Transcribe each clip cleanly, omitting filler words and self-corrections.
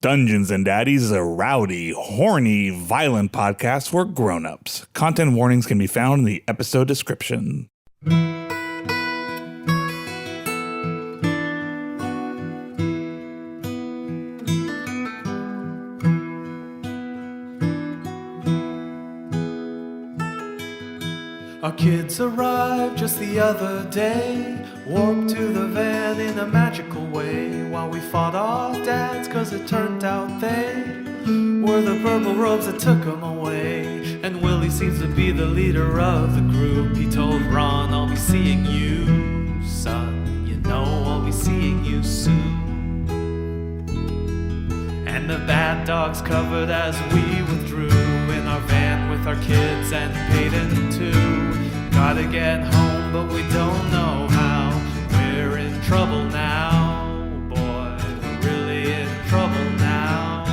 Dungeons and Daddies is a rowdy, horny, violent podcast for grown-ups. Content warnings can be found in the episode description. Our kids arrived just the other day, warped to the van in a magical way, while we fought our dads, cause it turned out they were the purple robes that took them away. And Willie seems to be the leader of the group. He told Ron, I'll be seeing you, son, you know I'll be seeing you soon. And the bad dogs covered as we withdrew in our van with our kids and Peyton too. Gotta get home, but we don't know how. We're in trouble now, boy, we're really in trouble now.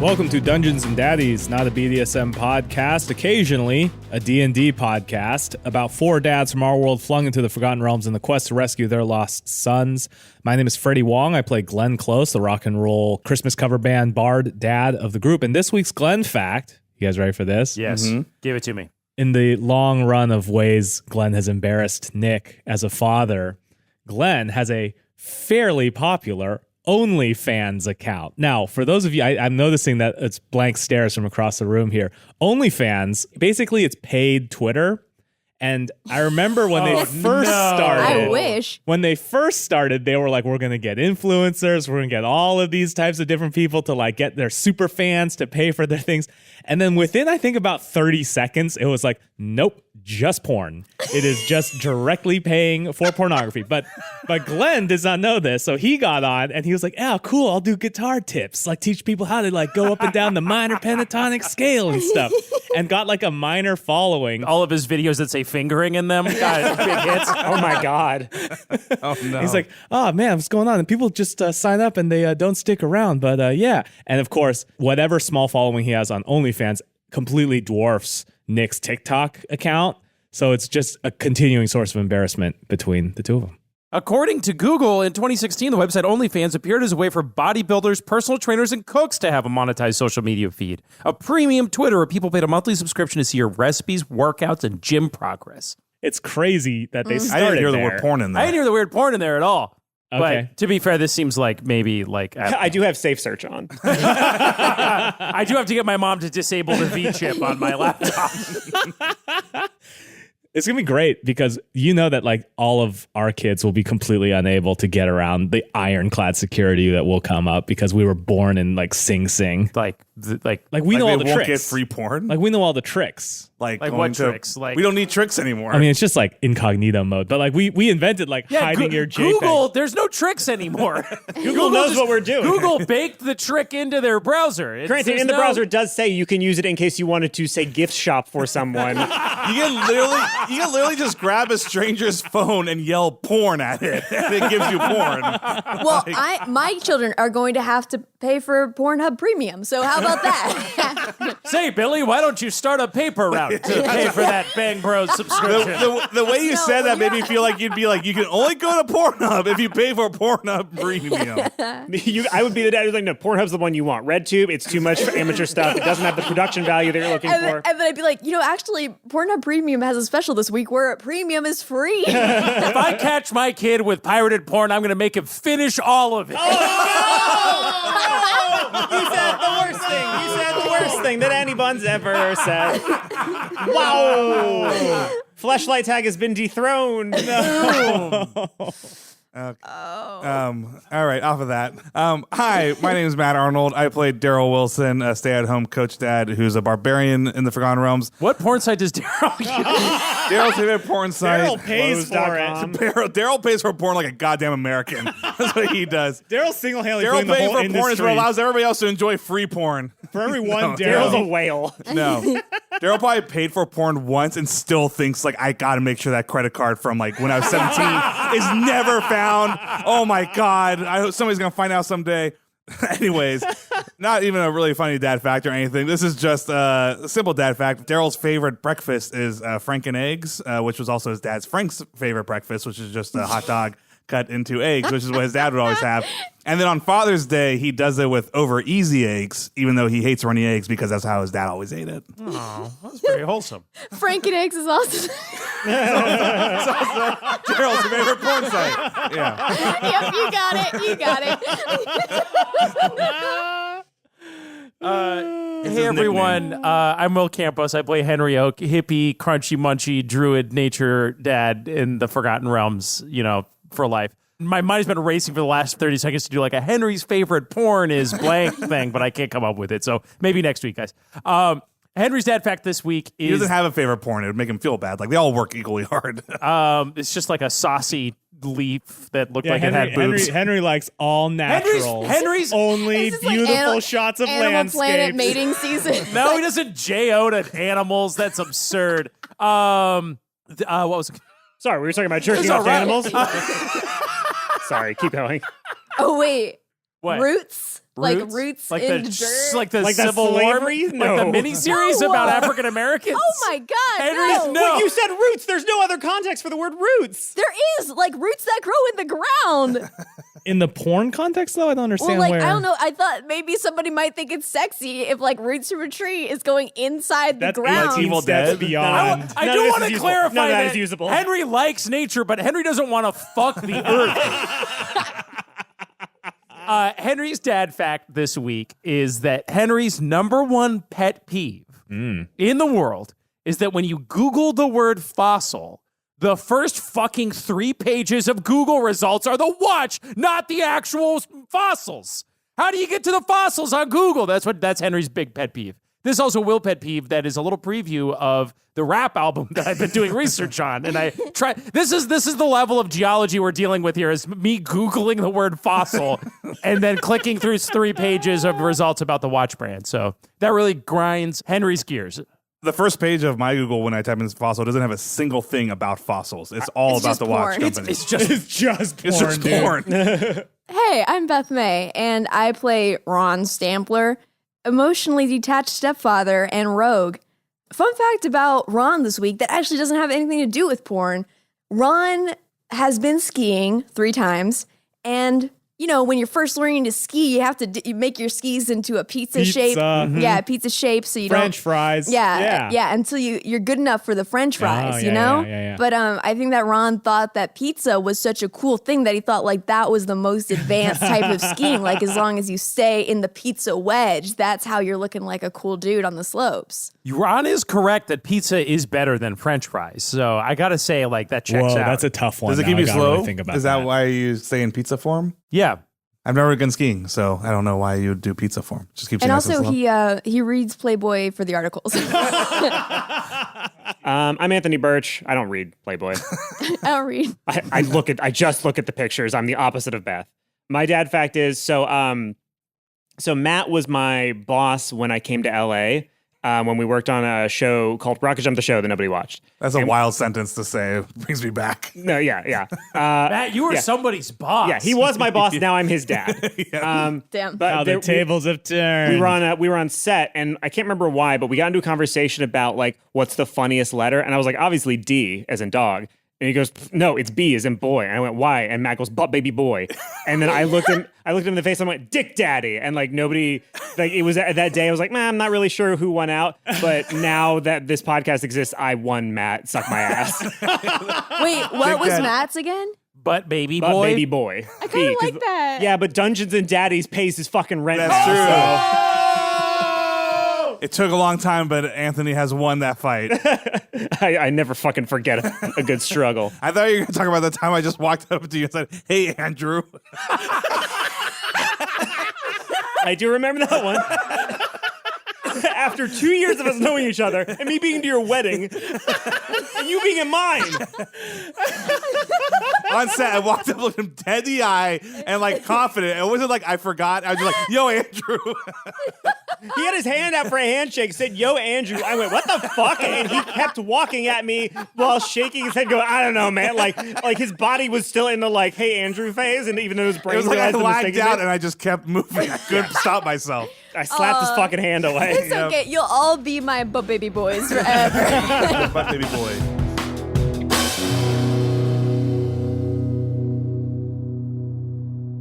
Welcome to Dungeons and Daddies, not a BDSM podcast, occasionally a D&D podcast about four dads from our world flung into the Forgotten Realms in the quest to rescue their lost sons. My name is Freddie Wong. I play Glenn Close, the rock and roll Christmas cover band bard dad of the group. And this week's Glenn fact, you guys ready for this? Yes, Give it to me. In the long run of ways Glenn has embarrassed Nick as a father, Glenn has a fairly popular OnlyFans account. Now, for those of you, I'm noticing that it's blank stares from across the room here. OnlyFans, basically it's paid Twitter. And I remember when they first started. I wish. When they first started, they were like, we're going to get influencers. We're going to get all of these types of different people to like get their super fans to pay for their things. And then within, I think, about 30 seconds, it was like, nope, just porn. It is just directly paying for pornography. But Glenn does not know this. So he got on and he was like, oh, cool, I'll do guitar tips. Like teach people how to like go up and down the minor pentatonic scale and stuff. And got like a minor following. All of his videos that say fingering in them got big hits. Oh my God. Oh, no. He's like, oh man, what's going on? And people just sign up and they don't stick around. But yeah. And of course, whatever small following he has on OnlyFans completely dwarfs Nick's TikTok account. So it's just a continuing source of embarrassment between the two of them. According to Google, in 2016, the website OnlyFans appeared as a way for bodybuilders, personal trainers, and cooks to have a monetized social media feed. A premium Twitter where people paid a monthly subscription to see your recipes, workouts, and gym progress. It's crazy that they started I didn't hear the there. word porn in there. I didn't hear the word porn in there at all. Okay. But to be fair, this seems like maybe like... I do have Safe Search on. I do have to get my mom to disable the V-chip on my laptop. It's going to be great because you know that like all of our kids will be completely unable to get around the ironclad security that will come up because we were born in like Sing Sing. Like we know all the won't tricks. get free porn? Like we know all the tricks. Like what tricks? Like we don't need tricks anymore. I mean, it's just like incognito mode. But like we invented like hiding your JPEG. Google, there's no tricks anymore. Google knows what we're doing. Google baked the trick into their browser. Granted, in the browser it does say you can use it in case you wanted to, say, gift shop for someone. You can literally just grab a stranger's phone and yell porn at it, and it gives you porn. Well, my children are going to have to pay for Pornhub Premium, so how about that? Say, Billy, why don't you start a paper route to pay for that Bang Bros subscription? The way you said that made me feel like you'd be like, you can only go to Pornhub if you pay for Pornhub Premium. I would be the dad who's like, no, Pornhub's the one you want. RedTube, it's too much for amateur stuff. It doesn't have the production value that you're looking for. And then I'd be like, actually, Pornhub Premium has a special this week where Premium is free. If I catch my kid with pirated porn, I'm going to make him finish all of it. You said the worst thing. You said the worst thing that anyone's ever said. Wow. Fleshlight tag has been dethroned. No. Okay. All right, off of that. Hi, my name is Matt Arnold. I played Daryl Wilson, a stay-at-home coach dad who's a barbarian in the Forgotten Realms. What porn site does Daryl use? Daryl's favorite porn site. Daryl pays for it. Daryl pays for porn like a goddamn American. That's what he does. Daryl single-handedly Daryl putting the paying whole for industry. porn is what allows everybody else to enjoy free porn. For every one Daryl's a Daryl. whale. No. Daryl probably paid for porn once and still thinks like, I gotta make sure that credit card from like when I was 17 is never found. Oh my God. I hope somebody's gonna find out someday. Anyways, Not even a really funny dad fact or anything. This is just a simple dad fact. Daryl's favorite breakfast is Frank and eggs, which was also his dad's Frank's favorite breakfast, which is just a hot dog cut into eggs, which is what his dad would always have. And then on Father's Day, he does it with over easy eggs, even though he hates runny eggs because that's how his dad always ate it. Oh, that's very wholesome. Frank and eggs is awesome. Daryl's favorite porn site. Yeah. Yep, you got it. You got it. Hey everyone, I'm Will Campos. I play Henry Oak, hippie, crunchy, munchy, druid, nature dad in the Forgotten Realms, for life. My mind's been racing for the last 30 seconds to do like a Henry's favorite porn is blank thing, but I can't come up with it. So maybe next week, guys. Henry's dad fact this week is... He doesn't have a favorite porn. It would make him feel bad. Like, they all work equally hard. It's just like a saucy leaf that looked like it had boobs. Henry likes all naturals. Henry's only Is this like beautiful shots of Animal landscapes. Planet mating season. No, he doesn't J.O. to animals. That's absurd. What was it? Sorry, we were talking about jerking It's off all right. animals. Sorry, keep going. Oh, wait. What? Roots? Like roots like in the dirt? like the Like that Civil War, slavery? No. like the miniseries No. about African Americans. Oh, my God. Henry's no. no. Wait, you said roots. There's no other context for the word roots. There is, like, roots that grow in the ground. In the porn context, though, I don't understand Well, like, where. I don't know. I thought maybe somebody might think it's sexy if, like, roots from a tree is going inside the That's ground. 18 Evil steps Dead. beyond. I None do of this want is to usable. clarify None of that that is usable. Henry likes nature, but Henry doesn't want to fuck the earth. Henry's dad fact this week is that Henry's number one pet peeve in the world is that when you Google the word fossil, the first fucking 3 pages of Google results are the watch, not the actual fossils. How do you get to the fossils on Google? That's Henry's big pet peeve. This is also Will pet peeve that is a little preview of the rap album that I've been doing research on. And I try this is the level of geology we're dealing with here is me Googling the word fossil and then clicking through 3 pages of results about the watch brand. So that really grinds Henry's gears. The first page of my Google when I type in fossil doesn't have a single thing about fossils. It's all It's about just the watch porn. company. It's just It's just porn, It's just dude. porn. Hey, I'm Beth May, and I play Ron Stampler, emotionally detached stepfather and rogue. Fun fact about Ron this week that actually doesn't have anything to do with porn. Ron has been skiing 3 times, and when you're first learning to ski, you have to you make your skis into a pizza shape. Yeah, pizza shape, so you French don't. fries. Yeah, until you're good enough for the French fries, yeah. But I think that Ron thought that pizza was such a cool thing that he thought like that was the most advanced type of skiing. Like as long as you stay in the pizza wedge, that's how you're looking like a cool dude on the slopes. Ron is correct that pizza is better than French fries. So I gotta say, like that checks Whoa, out. that's a tough one. Does it now. keep I you gotta slow? really think about Is that why you stay in pizza form? Yeah. I've never gone skiing, so I don't know why you would do pizza form. Just keeps And you nice also slow. he reads Playboy for the articles. I'm Anthony Burch. I don't read Playboy. I don't read. I just look at the pictures. I'm the opposite of Beth. My dad fact is so Matt was my boss when I came to LA. When we worked on a show called Rocket Jump the Show that nobody watched. That's a wild sentence to say. It brings me back. No, yeah. Matt, you were somebody's boss. Yeah, he was my boss. Now I'm his dad. Damn. But How the tables have turned. we were on set, and I can't remember why, but we got into a conversation about like what's the funniest letter, and I was like, obviously D as in dog. And he goes, no, it's B as in boy. And I went, why? And Matt goes, butt baby boy. And then I looked him in the face and I went, dick daddy. And like nobody, like it was that day I was like, man, I'm not really sure who won out. But now that this podcast exists, I won Matt. Suck my ass. Wait, what was Daddy. Matt's again? But baby But boy. baby boy. I kind of like that. Yeah, but Dungeons and Daddies pays his fucking rent. That's now, true. It took a long time, but Anthony has won that fight. I never fucking forget a good struggle. I thought you were going to talk about the time I just walked up to you and said, hey, Andrew. I do remember that one. After 2 years of us knowing each other and me being to your wedding and you being in mine. On set, I walked up, looked him dead in the eye, and like confident. It wasn't like I forgot. I was just like, yo, Andrew. He had his hand out for a handshake, said, "Yo, Andrew." I went, "What the fuck?" And he kept walking at me while shaking his head, going, "I don't know, man." Like his body was still in the like, "Hey, Andrew" phase, and even though his brain It was like I realized the lagged mistake out he and made, I just kept moving. I couldn't stop myself. I slapped his fucking hand away. It's okay. You'll all be my butt baby boys forever. But baby boy.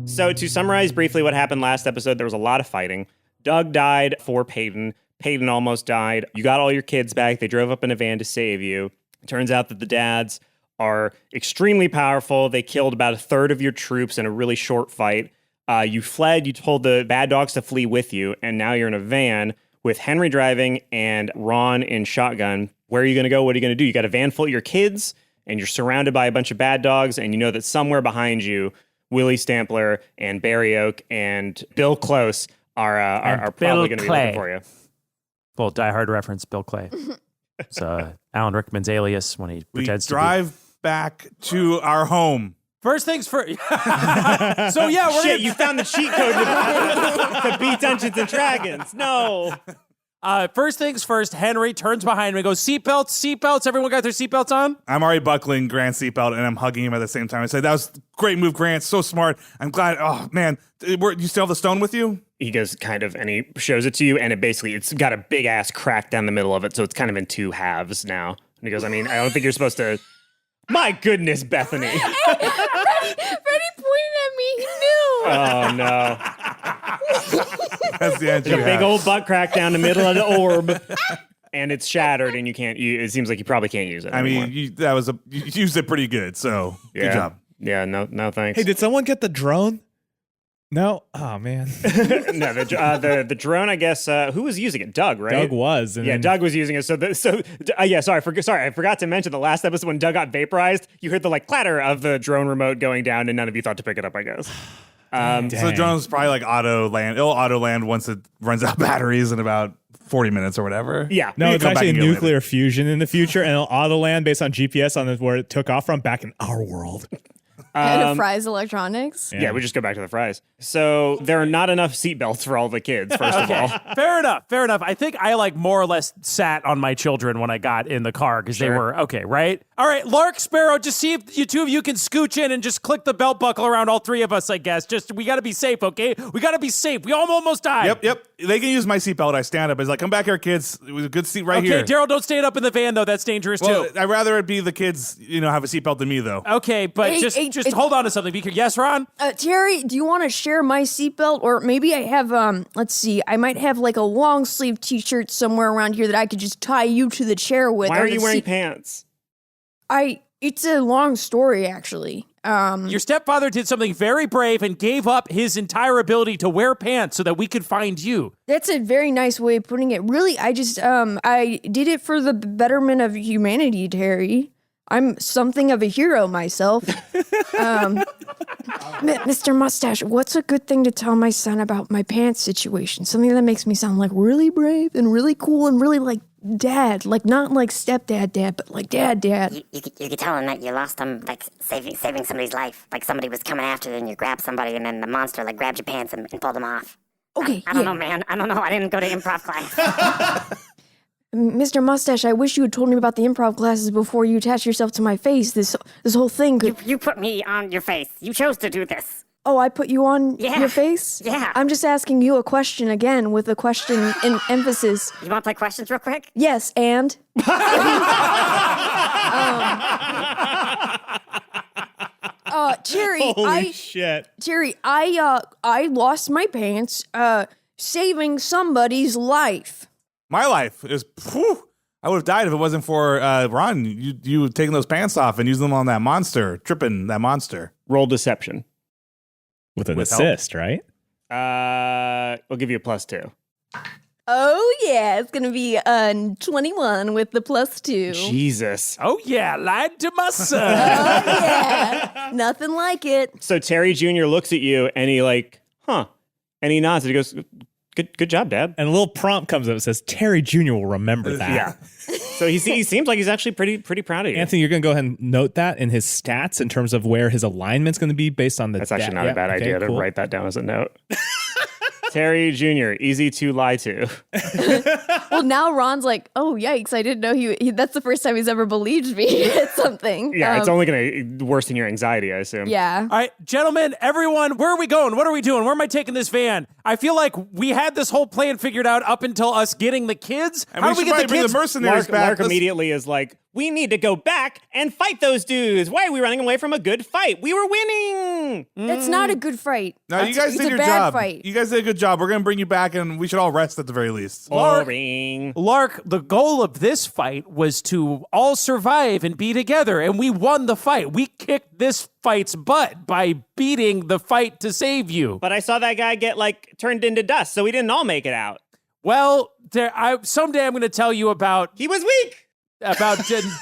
So to summarize briefly what happened last episode, there was a lot of fighting. Doug died for Peyton. Peyton almost died. You got all your kids back. They drove up in a van to save you. It turns out that the dads are extremely powerful. They killed about a third of your troops in a really short fight. You fled. You told the bad dogs to flee with you. And now you're in a van with Henry driving and Ron in shotgun. Where are you going to go? What are you going to do? You got a van full of your kids and you're surrounded by a bunch of bad dogs. And you know that somewhere behind you, Willie Stampler and Barry Oak and Bill Close are probably going to be looking for you. Well, Die Hard reference, Bill Clay. It's Alan Rickman's alias when he We pretends to drive back to our home. First things first. So yeah, we're Shit, you found the cheat code to beat Dungeons and Dragons. No. first things first. Henry turns behind me and goes, "Seatbelts, seatbelts. Everyone got their seatbelts on?" I'm already buckling Grant's seatbelt and I'm hugging him at the same time. I said, "That was a great move, Grant. So smart. I'm glad. Oh, man. You still have the stone with you?" He goes kind of, and he shows it to you, and it's got a big ass crack down the middle of it, so it's kind of in two halves now. And he goes, "I mean, I don't think you're supposed to." My goodness, Bethany. Freddie pointed at me. He knew. Oh no. That's the answer. A big old butt crack down the middle of the orb. And it's shattered, and it seems like you probably can't use it anymore. I mean, you used it pretty good, so good job. Yeah, no thanks. Hey, did someone get the drone? No? Oh, man. No, the drone, I guess, who was using it? Doug, right? Doug was. And then Doug was using it. I forgot to mention the last episode when Doug got vaporized, you heard the like clatter of the drone remote going down, and none of you thought to pick it up, I guess. So the drone's probably like it'll auto land once it runs out batteries in about 40 minutes or whatever. Yeah. No, You it's come back actually a and get nuclear fusion in the future, and it'll auto land based on GPS on where it took off from back in our world. And Fry's Electronics. Yeah, we just go back to the fries. So there are not enough seatbelts for all the kids, first of all. Fair enough. I think I like more or less sat on my children when I got in the car because they were okay, right? All right, Lark, Sparrow, just see if you two of you can scooch in and just click the belt buckle around all three of us, I guess. Just, we got to be safe, okay? We got to be safe. We almost died. Yep. They can use my seatbelt. I stand up. It's like, come back here, kids. It was a good seat right here. Okay, Daryl, don't stand up in the van, though. That's dangerous, Well, too. I'd rather it be the kids, have a seatbelt than me, though. Okay, but Hey, just hold on to something. Yes, Ron? Terry, do you want to share my seatbelt? Or maybe I have, let's see, I might have like a long sleeve t-shirt somewhere around here that I could just tie you to the chair with. Why or are the you wearing seat- pants? It's a long story, actually. Your stepfather did something very brave and gave up his entire ability to wear pants so that we could find you. That's a very nice way of putting it. Really, I just, I did it for the betterment of humanity, Terry. I'm something of a hero myself. Mr. Mustache, what's a good thing to tell my son about my pants situation? Something that makes me sound like really brave and really cool and really like dad, like not like stepdad dad, but like dad. You could tell him that you lost him, like saving somebody's life. Like somebody was coming after you and you grabbed somebody and then the monster like grabbed your pants and pulled them off. Okay, I don't know, man. I don't know. I didn't go to improv class. Mr. Mustache, I wish you had told me about the improv classes before you attached yourself to my face. This whole thing could... You put me on your face. You chose to do this. Oh, I put you on Yeah. your face? Yeah. I'm just asking you a question again with a question in emphasis. You want to play questions real quick? Yes, and? Terry, Holy shit. Terry, I lost my pants, saving somebody's life. My life is, I would have died if it wasn't for Ron. You taking those pants off and using them on that monster, tripping that monster. Roll deception. With an With assist, right? We'll give you a +2. Oh yeah, it's gonna be 21 with the +2. Jesus. Oh, yeah, lied to my son. Oh yeah, nothing like it. So Terry Jr. looks at you and he like, and he nods and he goes, good job, Dad. And a little prompt comes up that says, Terry Jr. will remember that. Yeah. So he seems like he's actually pretty proud of you. Anthony, you're going to go ahead and note that in his stats in terms of where his alignment's going to be based on the... That's actually not a bad idea to write that down as a note. Terry Jr., easy to lie to. Well, now Ron's like, oh, yikes, I didn't know that's the first time he's ever believed me at something. Yeah, it's only going to worsen your anxiety, I assume. Yeah. All right, gentlemen, everyone, where are we going? What are we doing? Where am I taking this van? I feel like we had this whole plan figured out up until us getting the kids. And How we do we should get the probably bring kids? the mercenaries back. Mark immediately is like, we need to go back and fight those dudes. Why are we running away from a good fight? We were winning. That's not a good fight. No, you guys it's did a your bad job. fight. You guys did a good job. We're going to bring you back, and we should all rest at the very least. Boring. Lark, the goal of this fight was to all survive and be together, and we won the fight. We kicked this fight's butt by beating the fight to save you. But I saw that guy get, turned into dust, so we didn't all make it out. Well, someday I'm going to tell you about He was weak.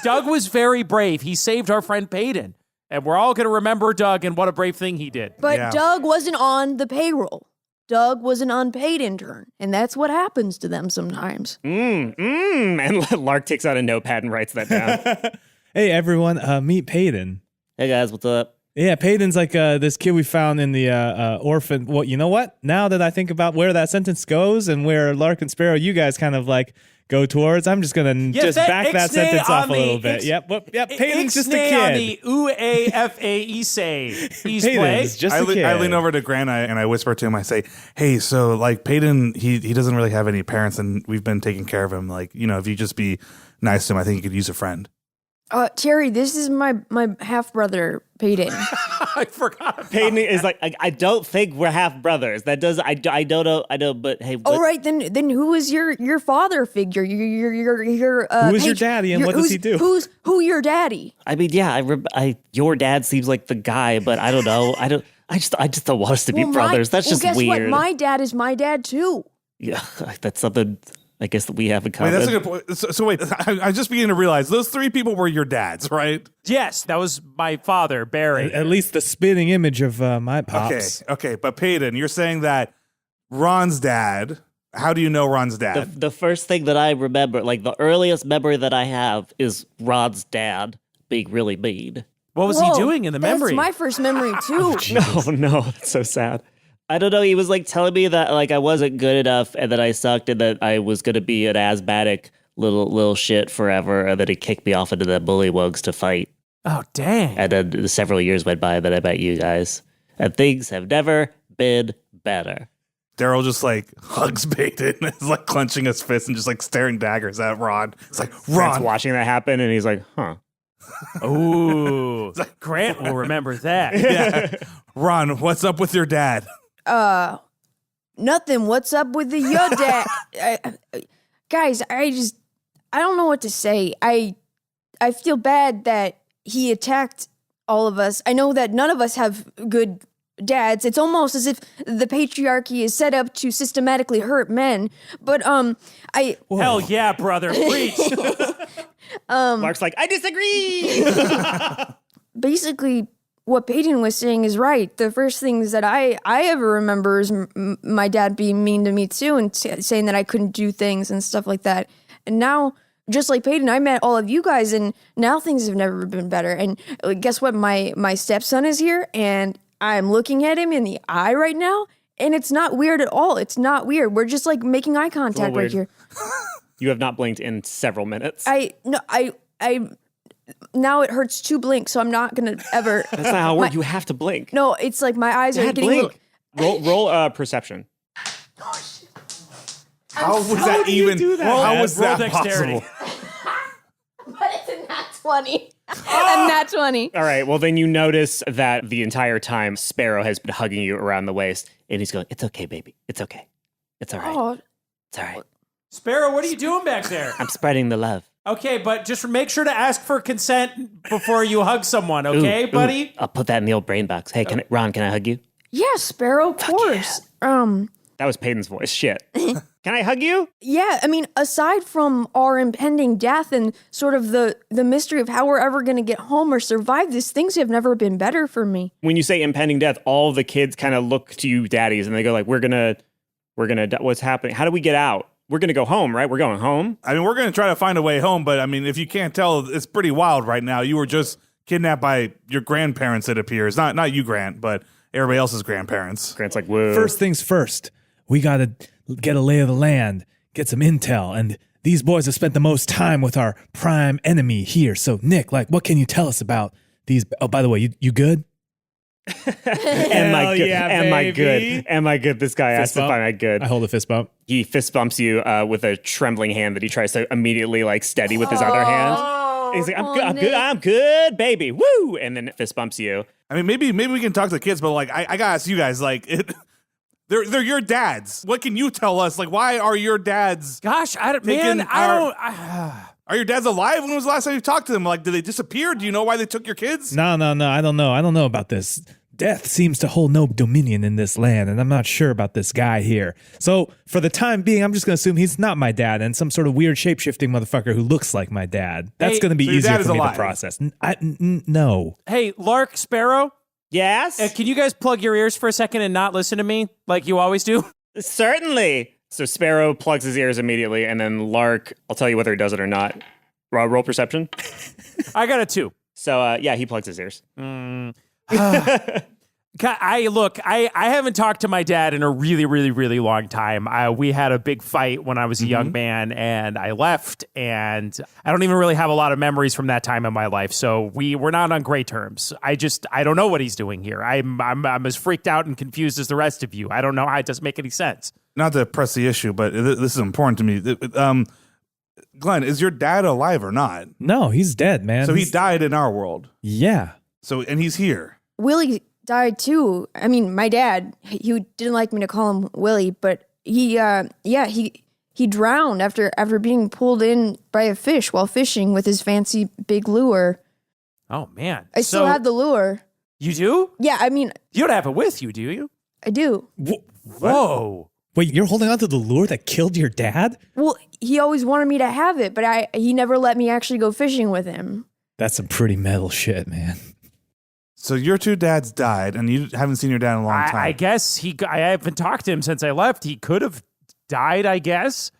Doug was very brave. He saved our friend Peyton, and we're all going to remember Doug and what a brave thing he did. But Yeah. Doug wasn't on the payroll. Doug was an unpaid intern, and that's what happens to them sometimes. And Lark takes out a notepad and writes that down. Hey, everyone, meet Peyton. Hey, guys, what's up? Yeah, Peyton's like this kid we found in the orphan. Well, you know what? Now that I think about where that sentence goes and where Lark and Sparrow, you guys kind of go towards, I'm just going to back that sentence off a little bit. Yep, Peyton's just a on kid. the UAFAESA. He's Peyton's just a kid. I lean over to Grant and I whisper to him. I say, "Hey, so Peyton, he doesn't really have any parents, and we've been taking care of him. If you just be nice to him, I think he could use a friend." Terry, this is my half brother, Peyton. I forgot. Peyton is like, I don't think we're half brothers. That does, I don't know, but hey. All right, then who is your father figure? Your Who is your daddy and what does he do? Who your daddy? I mean, yeah, your dad seems like the guy, but I don't know. I just don't want us to be brothers. That's just guess weird. What? My dad is my dad too. Yeah, that's something I guess that we have in Wait, common. that's a good point. So wait, I just beginning to realize those three people were your dads, right? Yes, that was my father, Barry. At least the spitting image of my pops. Okay. But Peyton, you're saying that Ron's dad. How do you know Ron's dad? The first thing that I remember, the earliest memory that I have, is Ron's dad being really mean. What was he doing in the memory? That's my first memory too. No, that's so sad. I don't know. He was telling me that I wasn't good enough and that I sucked and that I was going to be an asthmatic little shit forever, and then he kicked me off into the bullywugs to fight. Oh, dang. And then several years went by, and then I met you guys. And things have never been better. Daryl just hugs Peyton, is clenching his fist and just staring daggers at Ron. It's like, Grant's Ron. watching that happen, and he's like, huh. Ooh. Grant will remember that. Yeah. Ron, what's up with your dad? Nothing. What's up with your dad? Guys, I don't know what to say. I feel bad that he attacked all of us. I know that none of us have good dads. It's almost as if the patriarchy is set up to systematically hurt men. But Hell yeah, brother. Preach. Mark's like, I disagree. basically what Peyton was saying is right. The first things that I ever remember is my dad being mean to me too and saying that I couldn't do things and stuff like that. And now, just like Peyton, I met all of you guys, and now things have never been better. And guess what? My stepson is here, and I'm looking at him in the eye right now, and it's not weird at all. It's not weird. We're just making eye contact right here. You have not blinked in several minutes. Now it hurts to blink, so I'm not gonna ever. That's not how it works. You have to blink. No, it's my eyes are Dad, getting. blink. Roll perception. How was that even? How was Roll that dexterity. possible? But it's a nat 20. A nat 20. All right. Well, then you notice that the entire time Sparrow has been hugging you around the waist, and he's going, "It's okay, baby. It's okay. It's all right. Oh, It's all right. Sparrow, what are you doing back there? I'm spreading the love. Okay, but just make sure to ask for consent before you hug someone, okay, Ooh, buddy? I'll put that in the old brain box. Hey, Ron, can I hug you? yeah, Sparrow, of course. That was Peyton's voice. Shit. Can I hug you? Yeah, I mean, aside from our impending death and sort of the mystery of how we're ever going to get home or survive this, things have never been better for me. When you say impending death, all the kids kind of look to you, daddies, and they go we're gonna, what's happening? How do we get out? We're gonna go home, right? We're going home. I mean, we're going to try to find a way home, but I mean, if you can't tell, it's pretty wild right now. You were just kidnapped by your grandparents, it appears. Not you, Grant, but everybody else's grandparents. Grant's like, whoa. First things first. we got to get a lay of the land, get some intel, and these boys have spent the most time with our prime enemy here. So, Nick, like, what can you tell us about these? Oh, by the way, you good? Am I good? yeah, Am I baby. good? Am I good? This guy asked if I'm good. I hold a fist bump. He fist bumps you with a trembling hand that he tries to immediately like steady with his other hand. He's like, I'm good, baby, woo! And then fist bumps you. I mean, maybe we can talk to the kids, but like, I gotta ask you guys, like, they're your dads. What can you tell us? Like, why are your dads? Gosh, I don't. Are your dads alive? When was the last time you talked to them? Like, did they disappear? Do you know why they took your kids? No, I don't know. I don't know about this. Death seems to hold no dominion in this land, and I'm not sure about this guy here. So, for the time being, I'm just going to assume he's not my dad and some sort of weird shape-shifting motherfucker who looks like my dad. That's going to be so your easier dad is for me alive. to process. No. Hey, Lark Sparrow, Yes, can you guys plug your ears for a second and not listen to me like you always do? certainly. So Sparrow plugs his ears immediately, and then Lark, I'll tell you whether he does it or not. Roll perception. I got a 2. So yeah, he plugs his ears. I haven't talked to my dad in a really, really, really long time. We had a big fight when I was a young man, and I left, and I don't even really have a lot of memories from that time in my life. So we're not on great terms. I don't know what he's doing here. I'm as freaked out and confused as the rest of you. I don't know how it doesn't make any sense. Not to press the issue, but this is important to me. Glenn, is your dad alive or not? No, he's dead, man. So he died in our world. Yeah. So, and he's here. Willie died too. I mean, my dad, he didn't like me to call him Willie, but he drowned after being pulled in by a fish while fishing with his fancy big lure. Oh, man. I still have the lure. You do? Yeah, I mean, You don't have it with you, do you? I do. Whoa. Wait, you're holding on to the lure that killed your dad? Well, he always wanted me to have it, but he never let me actually go fishing with him. That's some pretty metal shit, man. So your two dads died, and you haven't seen your dad in a long time. I guess I haven't talked to him since I left. He could have died, I guess.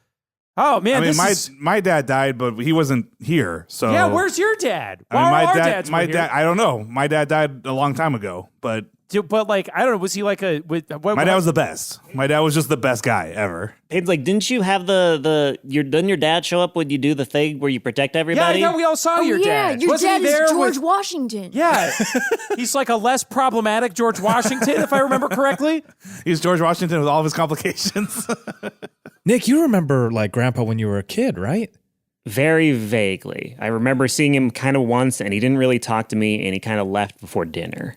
Oh, man. I mean, my dad died, but he wasn't here. So Yeah, where's your dad? I mean, Our dads were here. I don't know. My dad died a long time ago, but But like, I don't know. Was he like a? my dad was the best. My dad was just the best guy ever. Hey, like, didn't you have didn't your dad show up when you do the thing where you protect everybody? Yeah, we all saw your dad. Your Wasn't dad he there is George with- Washington. Yeah, he's like a less problematic George Washington, if I remember correctly. He's George Washington with all of his complications. Nick, you remember like Grandpa when you were a kid, right? Very vaguely. I remember seeing him kind of once, and he didn't really talk to me, and he kind of left before dinner.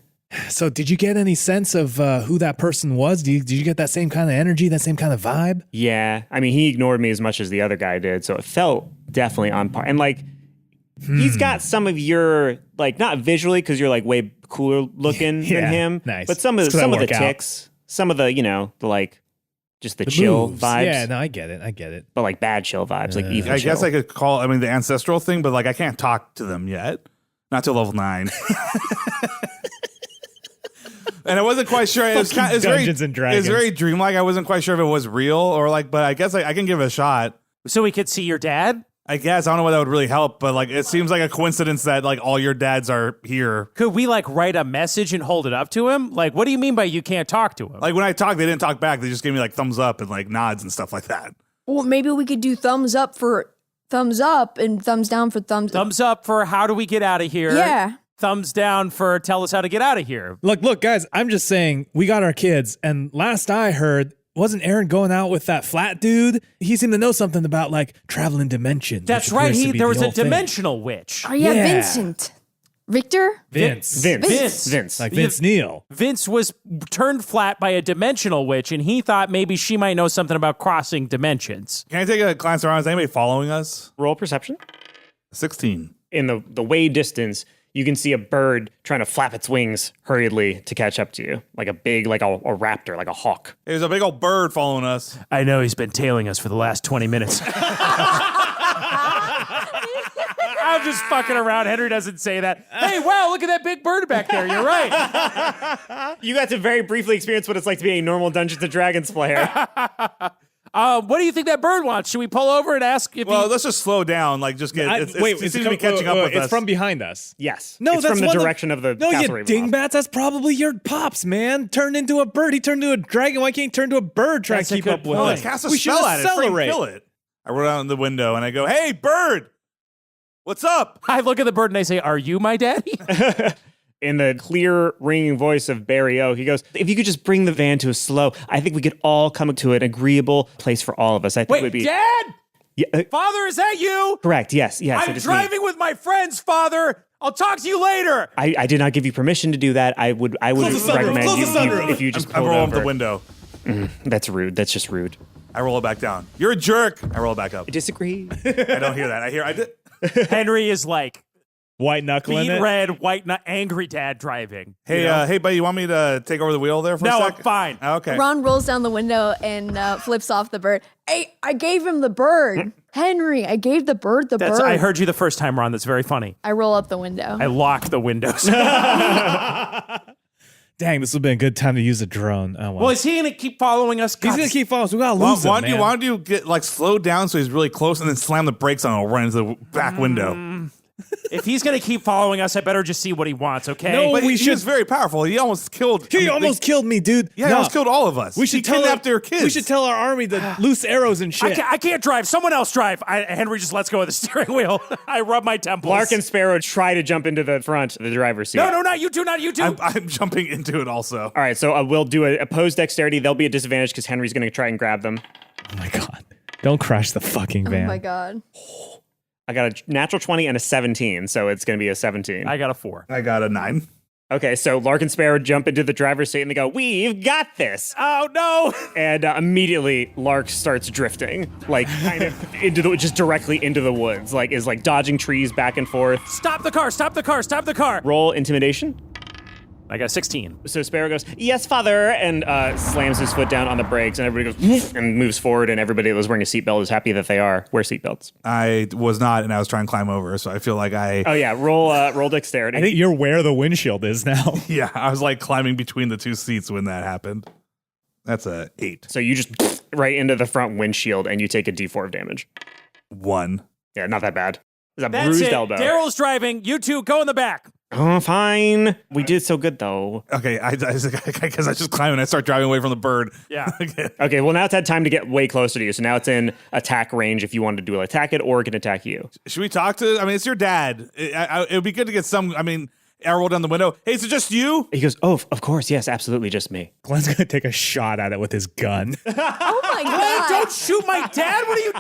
So did you get any sense of who that person was? Did you get that same kind of energy, that same kind of vibe? Yeah, I mean, he ignored me as much as the other guy did, so it felt definitely on par. And like, he's got some of your like, not visually because you're like way cooler looking Yeah, than him, nice. but some of It's 'cause I the work out. ticks, some of the the like, just the chill moves. vibes. Yeah, no, I get it. But like bad chill vibes, like evil I chill. guess I could call. I mean, the ancestral thing, but like, I can't talk to them yet. Not till level 9. And I wasn't quite sure. It was Dungeons and Dragons. It's very dreamlike. I wasn't quite sure if it was real or like, but I guess I can give it a shot. So we could see your dad. I guess I don't know whether that would really help, but like, it seems like a coincidence that like all your dads are here. Could we like write a message and hold it up to him? Like, what do you mean by you can't talk to him? Like when I talked, they didn't talk back. They just gave me like thumbs up and like nods and stuff like that. Well, maybe we could do thumbs up for thumbs up and thumbs down for thumbs up for how do we get out of here? Yeah. Thumbs down for tell us how to get out of here. Look, guys, I'm just saying we got our kids, and last I heard, wasn't Aaron going out with that flat dude? He seemed to know something about like traveling dimensions. That's which right. appears to be There the was a whole thing. dimensional witch. Oh yeah, Yeah. Vincent. Victor? Vince. Vince. Like Vince Neil. Vince was turned flat by a dimensional witch, and he thought maybe she might know something about crossing dimensions. Can I take a glance around? Is anybody following us? Roll perception. 16. In the way distance, you can see a bird trying to flap its wings hurriedly to catch up to you, like a big, like a raptor, like a hawk. There's a big old bird following us. I know he's been tailing us for the last 20 minutes. I'm just fucking around. Henry doesn't say that. Hey, wow, look at that big bird back there. You're right. You got to very briefly experience what it's like to be a normal Dungeons & Dragons player. What do you think that bird wants? Should we pull over and ask if Well, let's just slow down. Like, just get. It seems to be catching up with us. It's from behind us. Yes. No, it's that's from the one of- direction of the No, castle you Ravenloft. dingbats. That's probably your pops, man. Turned into a bird. He turned into a dragon. Why can't he turn into a bird? Trying That's to a keep good up with point. us. Cast a We should spell at it. Freaking accelerate. kill it. I roll out in the window and I go, "Hey, bird, what's up?" I look at the bird and I say, "Are you my daddy?" In the clear, ringing voice of Barry Oak, he goes, "If you could just bring the van to a slow, I think we could all come to an agreeable place for all of us. I think it would Wait, be Dad? Yeah, Father, is that you? correct. Yes, I'm it is driving me. with my friends, Father. I'll talk to you later. I did not give you permission to do that. I would the sunroof, recommend close the sunroof. if you just I pulled roll up over. the window. That's rude. That's just rude. I roll it back down. You're a jerk. I roll it back up. I disagree. I don't hear that. I did. Henry is like White knuckling beat it. red, white, angry dad driving. Hey, you know? hey, buddy, you want me to take over the wheel there for a No, sec? I'm fine. Okay. Ron rolls down the window and flips off the bird. Hey, I gave him the bird. Henry, I gave the bird the bird. I heard you the first time, Ron. That's very funny. I roll up the window. I lock the windows. Dang, this would have been a good time to use a drone. Oh, Well, is he going to keep following us? He's God, gonna keep following us. We gotta Why lose him, don't you? man. Why don't you get like slow down so he's really close and then slam the brakes on him and run into the back window? If he's going to keep following us, I better just see what he wants, okay? No, But we he should- is very powerful. He almost killed. He almost killed me, dude. Yeah, he No. almost killed all of us. We should he tell kidnapped our, their kids. We should tell our army to loose arrows and shit. I can't drive. Someone else drive. Henry just lets go of the steering wheel. I rub my temples. Lark and Sparrow try to jump into the front of the driver's seat. No, not you two, not you two. I'm jumping into it also. All right, so we'll do a opposed dexterity. They'll be at disadvantage because Henry's going to try and grab them. Oh my god! Don't crash the fucking Oh van. my god. I got a natural 20 and a 17, so it's going to be a 17. I got a 4. I got a 9. Okay, so Lark and Sparrow jump into the driver's seat and they go, "We've got this." Oh, no. And immediately Lark starts drifting, like kind of just directly into the woods, like is like dodging trees back and forth. Stop the car. Stop the car. Stop the car. Roll intimidation. I got a 16. So Sparrow goes, "Yes, father," and slams his foot down on the brakes, and everybody goes "Woof," and moves forward, and everybody that was wearing a seatbelt is happy that they are. Wear seatbelts. I was not, and I was trying to climb over, so I feel like Oh yeah, roll dexterity. I think you're where the windshield is now. yeah, I was like climbing between the two seats when that happened. That's a 8. So you just right into the front windshield, and you take a D4 of damage. 1. Yeah, not that bad. It's a That's bruised it. elbow. Daryl's driving. You two go in the back. Oh, fine. We did so good though. Okay, because I just climb and I start driving away from the bird. Yeah. Okay, well now it's had time to get way closer to you. So now it's in attack range if you wanted to attack it, or it can attack you. Should we talk to? I mean, it's your dad. It would be good to get some. I mean, I roll down the window. Hey, is it just you? He goes, "Oh, of course, yes, absolutely, just me." Glenn's gonna take a shot at it with his gun. Oh my god. Don't shoot my dad. What are you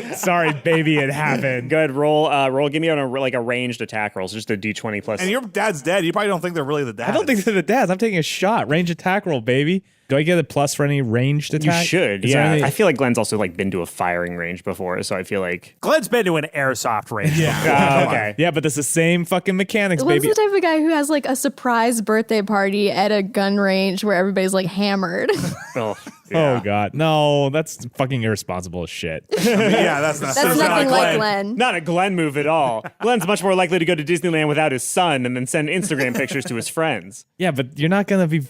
doing? Sorry, baby, it happened. Good. Roll. Give me a ranged attack roll. So just a D20 plus. And your dad's dead. You probably don't think they're really the dad. I don't think they're the dads. I'm taking a shot. Range attack roll, baby. Do I get a plus for any ranged You attack? should. Is there Yeah. any- I feel like Glenn's also like been to a firing range before, so I feel like. Glenn's been to an airsoft range. Yeah. Okay. Yeah, but it's the same fucking mechanics, Glenn's baby. the type of guy who has like a surprise birthday party at a gun range where everybody's like hammered. Oh, Oh god, no, that's fucking irresponsible as shit. Yeah, that's not. That's nothing like Glenn. Not a Glenn move at all. Glenn's much more likely to go to Disneyland without his son and then send Instagram pictures to his friends. Yeah, but you're not gonna be.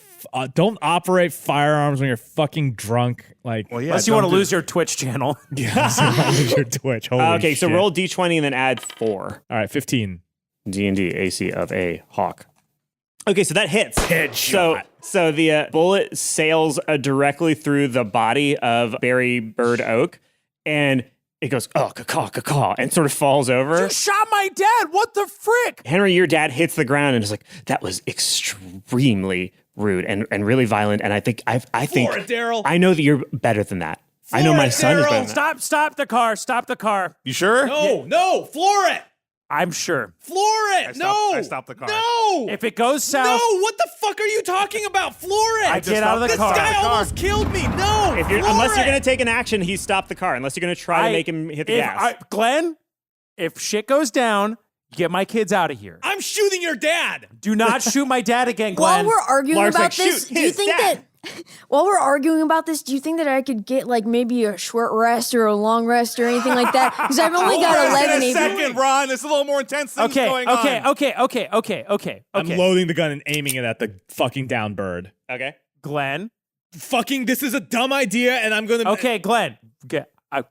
Don't operate firearms when you're fucking drunk. Like, Well, yeah, Unless you want to don't do- lose your Twitch channel. your Twitch. Holy Okay, so shit. roll D20 and then add 4. All right, 15. D&D AC of a hawk. Okay, so that hits. Headshot. So the bullet sails directly through the body of Barry Bird Oak, and it goes, oh, caw, caw, caw, and sort of falls over. You shot my dad. What the frick? Henry, your dad hits the ground and is like, that was extremely rude and really violent. And I think Floor it, Daryl. I know that you're better than that. I know Floor my it, son is Daryl. better than that. Stop the car. Stop the car. You sure? No, floor it. I'm sure. Floor it. I stopped the car. No. If it goes south, No, what the fuck are you talking about? Floor it. I get out of the This car. guy almost killed me. No. Unless you're going to take an action, he stopped the car. Unless you're going to try to make him hit the gas. Glenn, if shit goes down, get my kids out of here. I'm shooting your dad. Do not shoot my dad again, Glenn. While we're arguing Lark's about like, this, "Shoot do you his think dad." that while we're arguing about this, do you think that I could get like maybe a short rest or a long rest or anything like that? Because I've only got Hold on 11 a AP. second, Ron. It's a little more intense things going on. Okay. I'm loading the gun and aiming it at the fucking down bird. Okay. Glenn, fucking, this is a dumb idea, and I'm gonna. Okay, Glenn. Can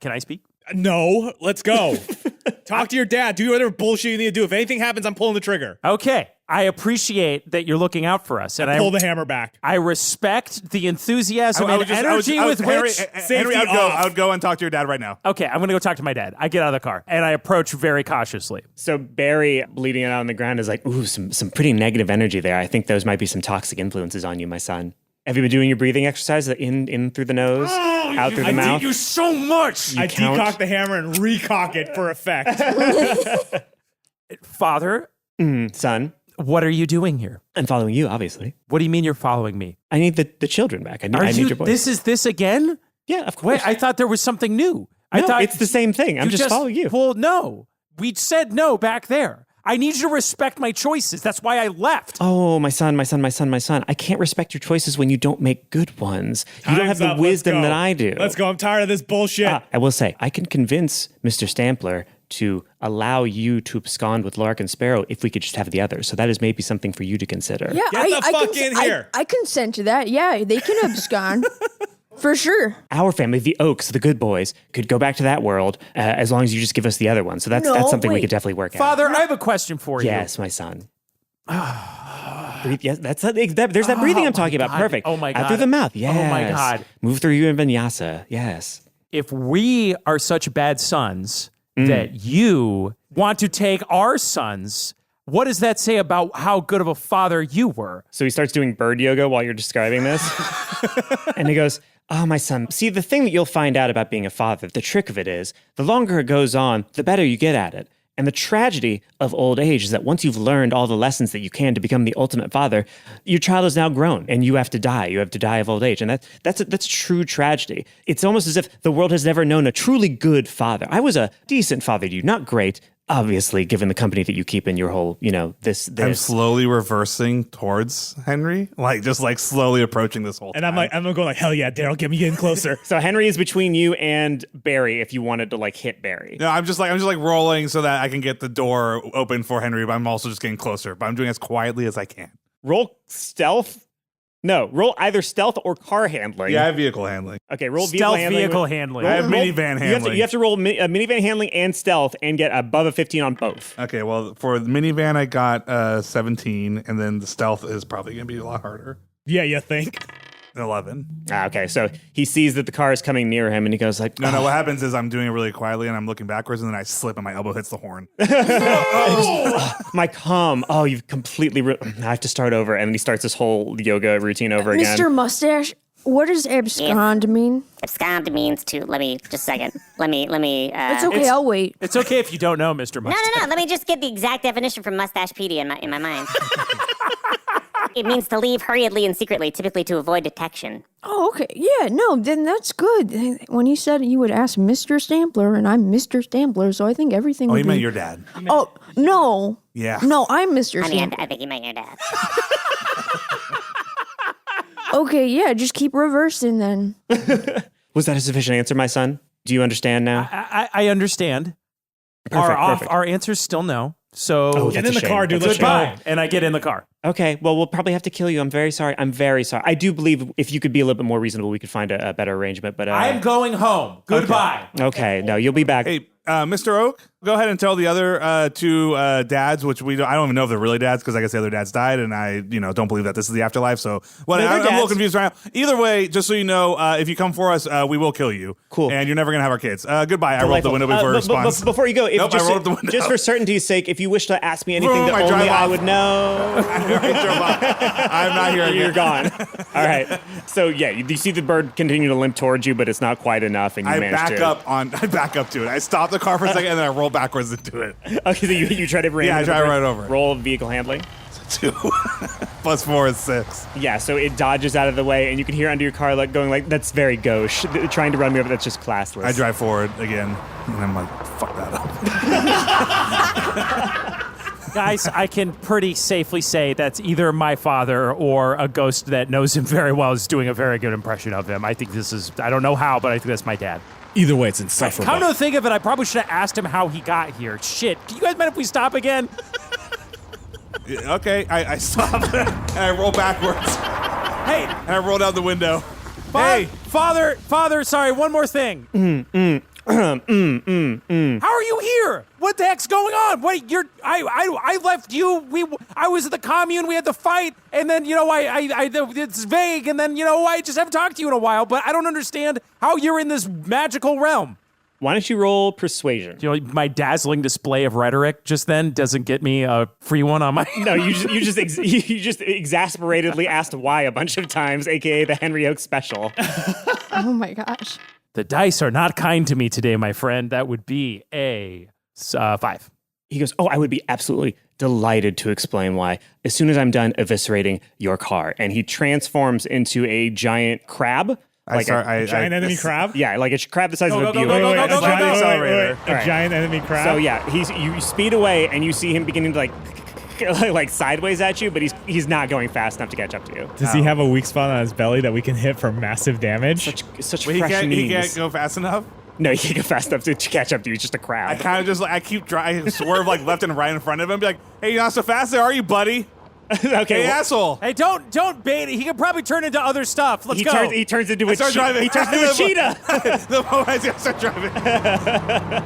I speak? No, let's go. Talk to your dad. Do whatever bullshit you need to do. If anything happens, I'm pulling the trigger. Okay. I appreciate that you're looking out for us. And Pull the hammer back. I respect the enthusiasm and energy with which... Henry, I would go and talk to your dad right now. Okay, I'm going to go talk to my dad. I get out of the car, and I approach very cautiously. So Barry, bleeding out on the ground, is like, ooh, some pretty negative energy there. I think those might be some toxic influences on you, my son. Have you been doing your breathing exercise? In through the nose, out through the mouth? I did you so much! I decock the hammer and recock it for effect. Father? Son? What are you doing here? I'm following you, obviously. What do you mean you're following me? I need the children back. I need your boys. This is this again? Yeah, of course. Wait, I thought there was something new. I No, thought it's the same thing. I'm just following you. Well, no. We said no back there. I need you to respect my choices. That's why I left. Oh, my son. I can't respect your choices when you don't make good ones. You don't have the wisdom that I do. Let's go. I'm tired of this bullshit. I will say, I can convince Mr. Stampler to allow you to abscond with Lark and Sparrow if we could just have the others. So that is maybe something for you to consider. Yeah, Get the fuck in here. I consent to that. Yeah, they can abscond. For sure. Our family, the Oaks, the good boys, could go back to that world as long as you just give us the other one. So that's something we could definitely work out. Father, I have a question for you. Yes, my son. Breathe, yes, there's that breathing I'm talking about. God. Perfect. Oh my God. Out through the mouth. Yes. Oh my God. Move through you and vinyasa. Yes. If we are such bad sons that you want to take our sons, what does that say about how good of a father you were? So he starts doing bird yoga while you're describing this. And he goes, oh, my son, see, the thing that you'll find out about being a father, the trick of it is, the longer it goes on, the better you get at it. And the tragedy of old age is that once you've learned all the lessons that you can to become the ultimate father, your child is now grown and you have to die. You have to die of old age. And that's true tragedy. It's almost as if the world has never known a truly good father. I was a decent father to you, not great, obviously, given the company that you keep in your whole, this. I'm slowly reversing towards Henry, just slowly approaching this whole And time. I'm going like, hell yeah, Daryl, get me in closer. So Henry is between you and Barry if you wanted to hit Barry. No, I'm just rolling so that I can get the door open for Henry, but I'm also just getting closer. But I'm doing as quietly as I can. Roll stealth. No, roll either stealth or car handling. Yeah, I have vehicle handling. Okay, roll Stealth vehicle handling. I have minivan handling. You have to roll minivan handling and stealth and get above a 15 on both. Okay, well, for the minivan, I got 17, and then the stealth is probably going to be a lot harder. Yeah, you think? 11. Okay, so he sees that the car is coming near him, and he goes like, No, what happens is I'm doing it really quietly, and I'm looking backwards, and then I slip, and my elbow hits the horn. my cum. Oh, you've completely... I have to start over. And then he starts this whole yoga routine over again. Mr. Mustache, what does abscond mean? Abscond means to, just a second. Let me, It's okay, I'll wait. It's okay if you don't know, Mr. Mustache. No. Let me just get the exact definition from Mustachepedia in my mind. It means to leave hurriedly and secretly, typically to avoid detection. Oh, okay. Yeah, no, then that's good. When you said you would ask Mr. Stampler, and I'm Mr. Stampler, so I think everything Oh, would you be... meant your dad. Oh, no. Yeah. No, I'm Mr. Honey, Stampler. I think you meant your dad. Okay, yeah, just keep reversing then. Was that a sufficient answer, my son? Do you understand now? I understand. Perfect. Our answer's still no. So Get That's in a the shame. car, dude. Let's goodbye. go. And I get in the car. Okay, well, we'll probably have to kill you. I'm very sorry. I do believe if you could be a little bit more reasonable, we could find a better arrangement. But I'm going home. Goodbye. Okay, no, you'll be back. Hey, Mr. Oak, go ahead and tell the other two dads, which I don't even know if they're really dads because I guess the other dads died, and I don't believe that this is the afterlife. So I'm a little confused right now. Either way, just so you know, if you come for us, we will kill you. Cool. And you're never gonna have our kids. Goodbye. I rolled the window before response. Before you go, Nope, I rolled the window. just for certainty's sake, if you wish to ask me anything Boom, that I only drive I off. would know, I'm not here. you're again. gone. All right. So yeah, you see the bird continue to limp towards you, but it's not quite enough, and you I manage back to. I back up to it. I stop the car for a second, and then I roll backwards into it. Okay, so you try to ram. Yeah, I into the drive bird. right over it. Roll vehicle handling. 2 plus 4 is 6. Yeah, so it dodges out of the way, and you can hear under your car going like, "That's very gauche." Trying to run me over, that's just classless. I drive forward again, and I'm like, "Fuck that up." Guys, I can pretty safely say that's either my father or a ghost that knows him very well is doing a very good impression of him. I think this is, I don't know how, but I think that's my dad. Either way, it's insufferable. Come to think of it, I probably should have asked him how he got here. Shit. Do you guys mind if we stop again? Okay, I stop and I roll backwards Hey, and I roll down the window. Hey. Father, sorry, one more thing. How are you here? What the heck's going on? Wait, I left you. I was at the commune. We had the fight, and then it's vague, and then I just haven't talked to you in a while. But I don't understand how you're in this magical realm. Why don't you roll persuasion? My dazzling display of rhetoric just then doesn't get me a free one on my. No, you just exasperatedly asked why a bunch of times, aka the Henry Oak special. Oh my gosh. The dice are not kind to me today, my friend. That would be a 5. He goes, I would be absolutely delighted to explain why as soon as I'm done eviscerating your car. And he transforms into a giant crab. A giant enemy crab? Yeah, like a crab the size of a go, Buick. go, A giant enemy crab? So yeah, you speed away and you see him beginning to like sideways at you, but he's not going fast enough to catch up to you. Does he have a weak spot on his belly that we can hit for massive damage? Such He fresh knees. can't go fast enough? No, he can't go fast enough to catch up to you. He's just a crab. I kind of just I keep trying to swerve left and right in front of him, be like, hey, you're not so fast there, are you, buddy? Okay, Hey, asshole. Hey, don't bait it. He can probably turn into other stuff. Let's go. He turns into a start driving. He turns into a cheetah. The moment I start driving.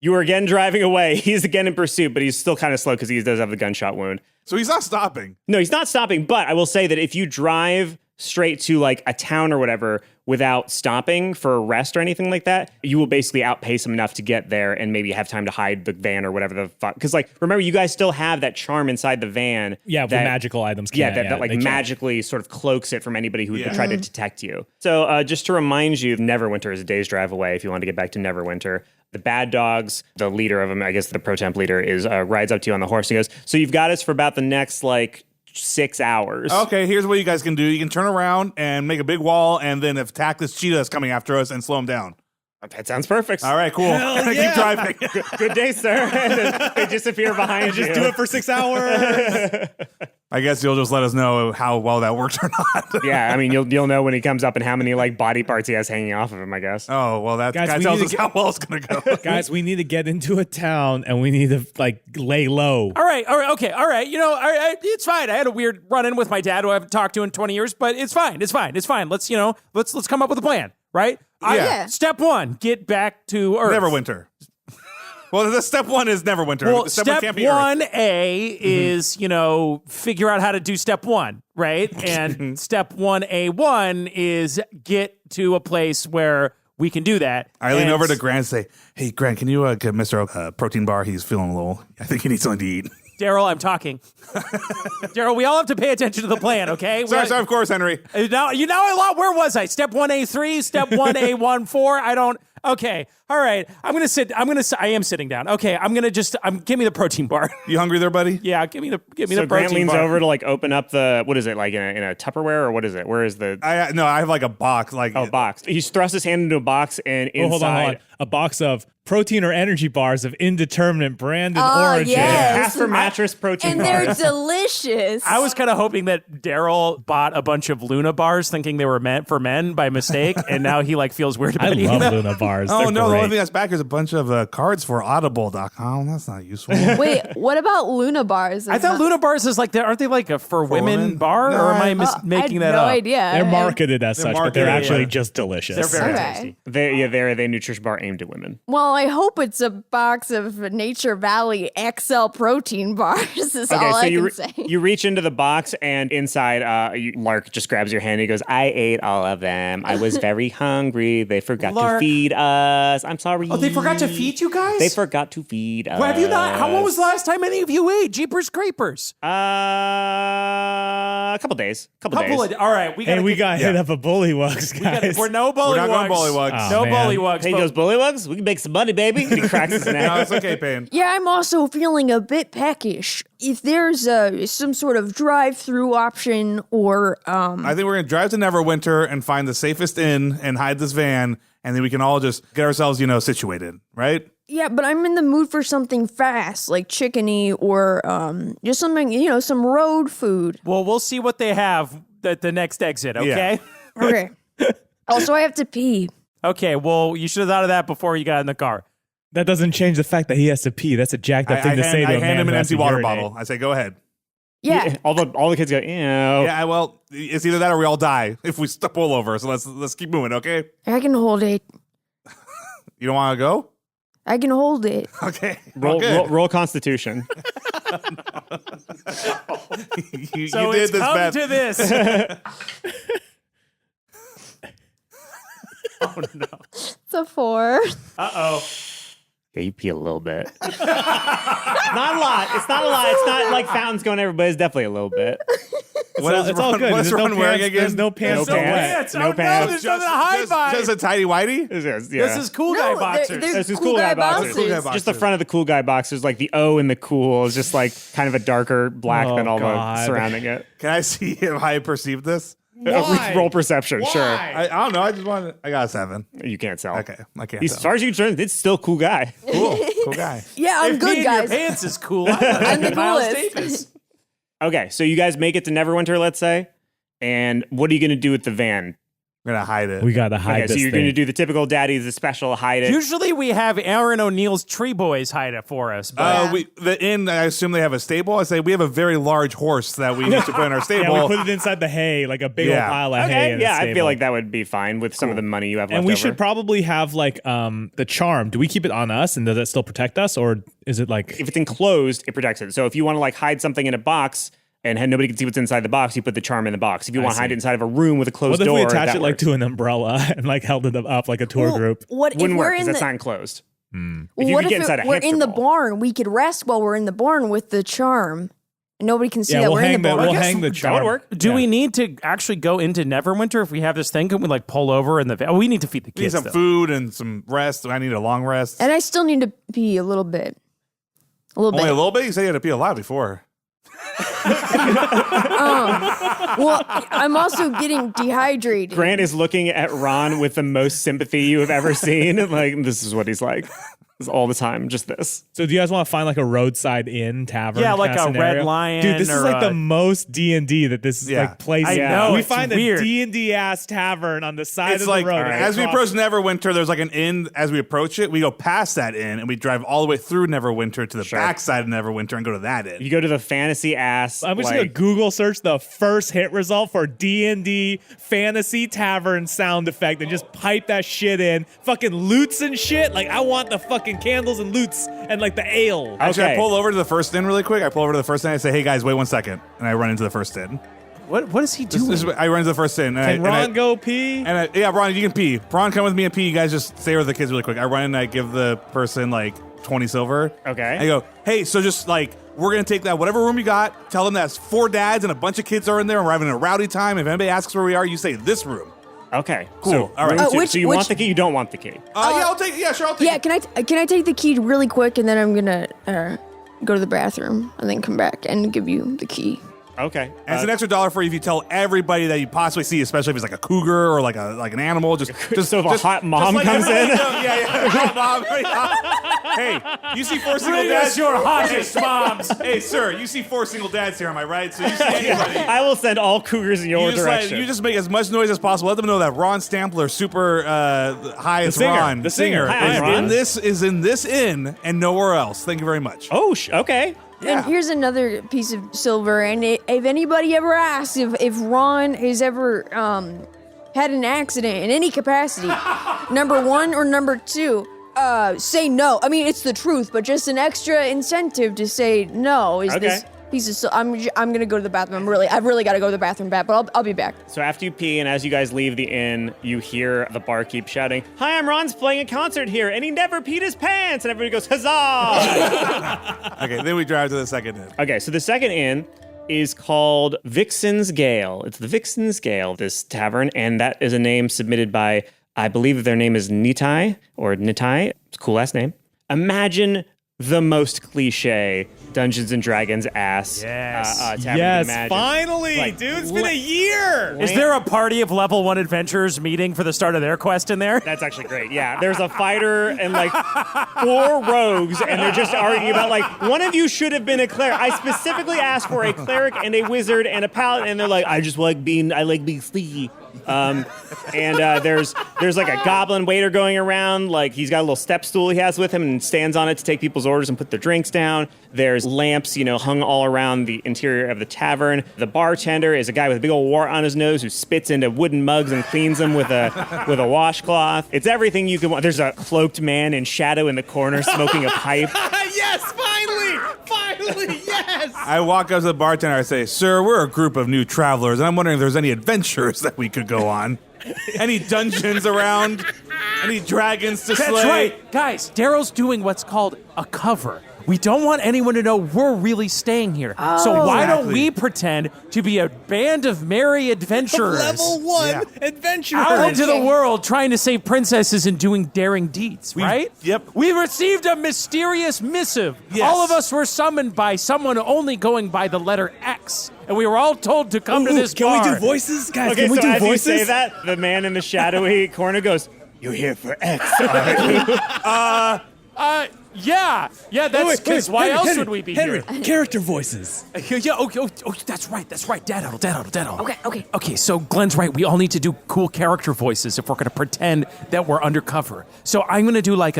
You are again driving away. He's again in pursuit, but he's still kind of slow because he does have the gunshot wound. So he's not stopping. No, he's not stopping, but I will say that if you drive straight to like a town or whatever without stopping for a rest or anything like that, you will basically outpace him enough to get there and maybe have time to hide the van or whatever the fuck. Because like, remember, you guys still have that charm inside the van. Yeah, the magical items can't. That like magically sort of cloaks it from anybody who would try to detect you. So just to remind you, Neverwinter is a day's drive away if you want to get back to Neverwinter. The bad dogs, the leader of them, I guess the pro temp leader, is rides up to you on the horse and goes, so you've got us for about the next 6 hours. Okay, here's what you guys can do. You can turn around and make a big wall and then attack this cheetah that's coming after us and slow him down. That sounds perfect. All right, cool. Keep driving. Good day, sir. And they disappear behind you. Just do it for 6 hours. I guess you'll just let us know how well that worked or not. Yeah, I mean, you'll know when he comes up and how many body parts he has hanging off of him, I guess. Oh, well, that Guys, guy we tells need us to how well it's going to go. Guys, we need to get into a town and we need to lay low. All right, okay, all right. It's fine. I had a weird run-in with my dad who I haven't talked to in 20 years, but it's fine. Let's let's come up with a plan, right? Yeah. Step 1, get back to Earth. Neverwinter. Well, the step 1 is Neverwinter. Well, step step 1 can't be Earth. 1A is, figure out how to do step 1, right? And step 1A1 is get to a place where we can do that. I lean over to Grant and say, hey, Grant, can you get Mr. Oak a protein bar? He's feeling a little, I think he needs something to eat. Daryl, I'm talking. Daryl, we all have to pay attention to the plan, okay? Sorry, of course, Henry. Now I lost. Where was I? Step 1A3, step 1A14. I don't. Okay. All right. I am sitting down. Okay. Give me the protein bar. You hungry there, buddy? Yeah. Give me the protein bar. So Grant leans over to open up the, what is it, like in a Tupperware or what is it? Where is the? I have like a box. Box. He thrusts his hand into a box and inside. Hold on. A box of protein or energy bars of indeterminate brand and origin. Yes. Casper mattress protein And bars. they're delicious. I was kind of hoping that Daryl bought a bunch of Luna bars thinking they were meant for men by mistake, and now he feels weird about I eating love them. Luna bars. Oh, They're no, the great. only thing that's back is a bunch of cards for audible.com. That's not useful. Wait, what about Luna bars? I thought Luna bars is aren't they like a for women women? bar, No, or am I I making had that no up? idea. They're marketed as such, but they're marketed, actually yeah. just delicious. They're very Okay. tasty. They're a nutrition bar aimed at women. Well, I hope it's a box of Nature Valley XL protein bars. Is all I can say. You reach into the box and inside, Lark just grabs your hand and he goes, I ate all of them. I was very hungry. They forgot to Lark. feed us. I'm sorry. Oh, they forgot to feed you guys? They forgot to feed us. Well, have you not? When was the last time any of you ate? Jeepers creepers. A couple days. All All right, we got hit up a bullywugs, guys. We're no bullywugs. We're not going bullywugs. No man. bullywugs. Hey, but- those bullywugs? We can make some money, baby. And he cracks his neck. No, it's okay, Payne. Yeah, I'm also feeling a bit peckish. If there's some sort of drive-through option or I think we're going to drive to Neverwinter and find the safest inn and hide this van, and then we can all just get ourselves, situated, right? yeah, but I'm in the mood for something fast, like chickeny or just something, some road food. Well, we'll see what they have at the next exit, okay? Okay. Also, I have to pee. Okay, well, you should have thought of that before you got in the car. That doesn't change the fact that he has to pee. That's a jacked up thing to say to a man. I hand him an who has empty to water urinate. bottle. I say, go ahead. Yeah. All the kids go, ew. Yeah, well, it's either that or we all die if we pull over. So let's keep moving, okay? I can hold it. You don't want to go? I can hold it. Okay. Roll Constitution. you So did it's this, come Beth. to this. Oh no. It's a 4. Uh-oh. Yeah, you pee a little bit. Not a lot. It's not a lot. It's not like fountains going everywhere, but it's definitely a little bit. It's all good. What's There's Ron no wearing pants, again? There's no pants. No to pants. wet. No Oh, pants. no, there's nothing to hide by. Just a tidy whitey? This is cool guy boxers. This is cool guy boxers. Cool guy Just the boxers. front of the cool guy boxers, like the O in the cool is just like kind of a darker black Oh, than all the God. surrounding it. Can I see if I perceive this? Roll perception, sure. I don't know. I just wanted. I got a 7. You can't tell. Okay, I can't. As tell. far as you're concerned, it's still cool guy. Cool guy. Yeah, I'm If good, peeing guys. your pants is cool. I'm the Miles coolest. Davis. Okay, so you guys make it to Neverwinter, let's say, and what are you going to do with the van? I'm gonna hide it. We gotta hide Okay, so this you're going to thing. do the typical Daddies, the special hide it. Usually we have Aaron O'Neill's Tree Boys hide it for us, but The inn. I assume they have a stable. I say we have a very large horse that we need to put in our stable. Yeah, we put it inside the hay, like a big old Yeah. pile of hay. Okay, in the yeah, I stable. feel like that would be fine with some of the money you have left And we over. should probably have like the charm. Do we keep it on us, and does it still protect us, or is it like? If it's enclosed, it protects it. So if you want to like hide something in a box and nobody can see what's inside the box, you put the charm in the box. If you want to hide it inside of a room with a closed What if door, we attach that it like works. to an umbrella and like held it up like a tour Well, group? What if Wouldn't we're work because in that's the not enclosed. If you what could get if inside a we're in hamster the ball. barn? We could rest while we're in the barn with the charm. And nobody can see Yeah, that we'll we're in hang the the barn. we'll hang the That charm. would work. do Yeah. we need to actually go into Neverwinter if we have this thing? Can we like pull over in the van? Oh, we need to feed the We need kids. some though. food and some rest. I need a long rest. And I still need to pee a little bit. A little Only bit. a little bit. You said you had to pee a lot before. Well, I'm also getting dehydrated. Grant is looking at Ron with the most sympathy you have ever seen. Like, this is what he's like. It's all the time, just this. So do you guys want to find like a roadside inn tavern? Yeah, like kinda a Red scenario? Lion Dude, this is or like a- the most D&D that this is Yeah. like place. I in. know, We it's find weird. a D&D ass tavern on the side It's of like the road. as we across- approach Neverwinter, there's like an inn. As we approach it, we go past that inn and we drive all the way through Neverwinter to the backside of Neverwinter and go to that inn. You go to the fantasy ass. I'm just like, gonna Google search the first hit result for D&D fantasy tavern sound effect and just pipe that shit in. Fucking loots and shit. Like I want the fucking candles and loots and like the ale. Actually, I Okay. pull over to the first inn really quick. I pull over to the first inn. I say, "Hey guys, wait 1 second," and I run into the first inn. What is he doing? I run into the first inn. Can Ron go pee? Yeah, Ron, you can pee. Ron, come with me and pee. You guys just stay with the kids really quick. I run and I give the person like 20 silver. Okay. I go, hey, so just like, we're going to take that whatever room you got, tell them that's 4 dads and a bunch of kids are in there and we're having a rowdy time. If anybody asks where we are, you say this room. Okay. Cool. So, All right. room two. Which- So you which- want the key, you don't want the key. I'll take it. Yeah, sure, I'll take Yeah, it. can I take the key really quick and then I'm gonna go to the bathroom and then come back and give you the key. Okay. And it's an extra $1 for you if you tell everybody that you possibly see, especially if it's like a cougar or like an animal. Just So if a hot mom let comes everybody in? know. Yeah. Hot mom. Hey, you see 4 single Bring dads? us your hottest moms. Hey, sir, you see 4 single dads here, am I right? So you see anybody. I will send all cougars in your You just, direction. you just make as much noise as possible. Let them know that Ron Stampler, super high as singer. Ron, The singer. Hi, is Ron. in this inn and nowhere else. Thank you very much. oh, okay. And here's another piece of silver. And if anybody ever asks if Ron has ever had an accident in any capacity, number 1 or number 2, say no. I mean, it's the truth, but just an extra incentive to say no is this piece of I'm gonna go to the bathroom. I've really got to go to the bathroom, but I'll be back. So after you pee and as you guys leave the inn, you hear the barkeep shouting, "Hi, I'm Ron's playing a concert here, and he never peed his pants!" And everybody goes, "Huzzah!" Okay, then we drive to the second inn. Okay, so the second inn is called Vixen's Gale. It's the Vixen's Gale, this tavern, and that is a name submitted by, I believe their name is Nitai, or Nitai. It's a cool last name. Imagine the most cliche Dungeons and Dragons ass Yes. tavern you can Yes, imagine. finally, Like, dude. It's been a year. Is there a party of level 1 adventurers meeting for the start of their quest in there? That's actually great. Yeah, there's a fighter and like 4 rogues, and they're just arguing about like one of you should have been a cleric. I specifically asked for a cleric and a wizard and a paladin, and they're like, I like being sneaky. And there's like a goblin waiter going around. Like he's got a little step stool he has with him and stands on it to take people's orders and put their drinks down. There's lamps, hung all around the interior of the tavern. The bartender is a guy with a big old wart on his nose who spits into wooden mugs and cleans them with a washcloth. It's everything you could want. There's a cloaked man in shadow in the corner smoking a pipe. Yes, finally, yes. I walk up to the bartender. I say, "Sir, we're a group of new travelers, and I'm wondering if there's any adventures that we could go on. Any dungeons around? Any dragons to slay?" That's right, guys. Daryl's doing what's called a cover. We don't want anyone to know we're really staying here. So why don't we pretend to be a band of merry adventurers? Level 1 adventurers. Out into the world trying to save princesses and doing daring deeds, right? Yep. We received a mysterious missive. Yes. All of us were summoned by someone only going by the letter X. And we were all told to come to this bar. Can we do voices? Guys, Okay, can we so do as voices? you say that, the man in the shadowy corner goes, "You're here for X, aren't you?" Yeah, that's because why Henry, else would we be Henry, here? character voices. Yeah, okay, that's right. Daryl. Okay. Okay, so Glenn's right. We all need to do cool character voices if we're going to pretend that we're undercover. So I'm going to do like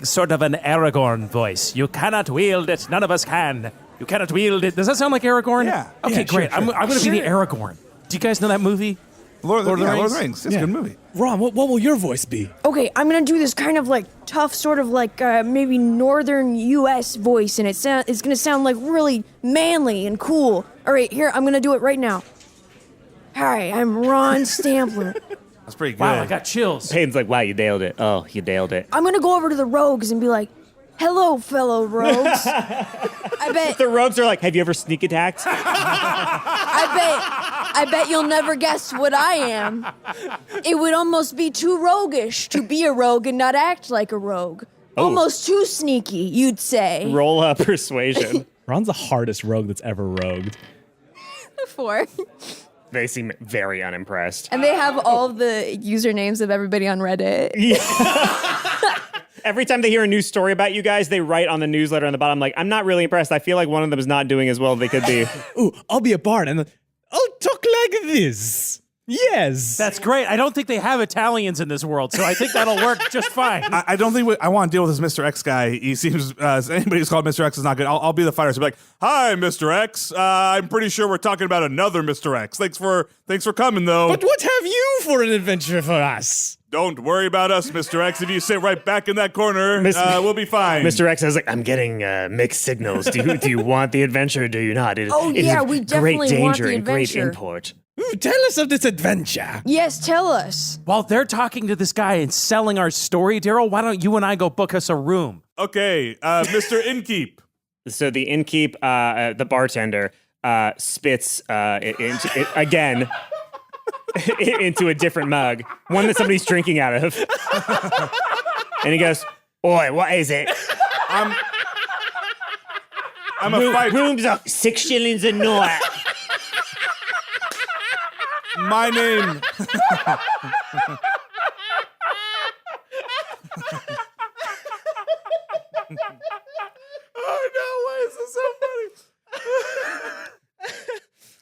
sort of an Aragorn voice. You cannot wield it. None of us can. You cannot wield it. Does that sound like Aragorn? Yeah. Okay, Yeah, great. sure. I'm going to be the Aragorn. Do you guys know that movie? Lord of the Rings? Rings. It's a good movie. Ron, what will your voice be? Okay, I'm gonna do this kind of like tough, sort of like maybe northern U.S. voice, and it's gonna sound like really manly and cool. All right, here, I'm gonna do it right now. Hi, I'm Ron Stampler. That's pretty good. Wow, I got chills. Payne's like, "Wow, you nailed it. Oh, you nailed it." I'm gonna go over to the rogues and be like, "Hello, fellow rogues. I The rogues are like, "Have you ever sneak attacked?" bet you'll never guess what I am. It would almost be too roguish to be a rogue and not act like a rogue. Almost too sneaky, you'd say." Roll up persuasion. Ron's the hardest rogue that's ever rogued. 4. They seem very unimpressed. And they have all the usernames of everybody on Reddit. Every time they hear a news story about you guys, they write on the newsletter on the bottom, like, "I'm not really impressed. I feel like one of them is not doing as well as they could be." Ooh, I'll be a bard and I'll talk like this. Yes. That's great. I don't think they have Italians in this world, so I think that'll work just fine. I don't think I want to deal with this Mr. X guy. He seems anybody who's called Mr. X is not good. I'll be the fighter. So be like, "Hi, Mr. X. I'm pretty sure we're talking about another Mr. X. Thanks for coming, though. But what have you for an adventure for us? Don't worry about us, Mr. X. If you sit right back in that corner, we'll be fine." Mr. X is like, "I'm getting mixed signals. Do you want the adventure or do you not? It is yeah, we definitely great want danger the and great adventure. import." Ooh, tell us of this adventure. Yes, tell us. While they're talking to this guy and selling our story, Daryl, why don't you and I go book us a room? Okay, Mr. Innkeep. So the innkeep, the bartender, spits again into a different mug, one that somebody's drinking out of. And he goes, "Oi, what is it?" I'm a fighter. Rooms are 6 shillings a night. My name. Oh no! Why is this so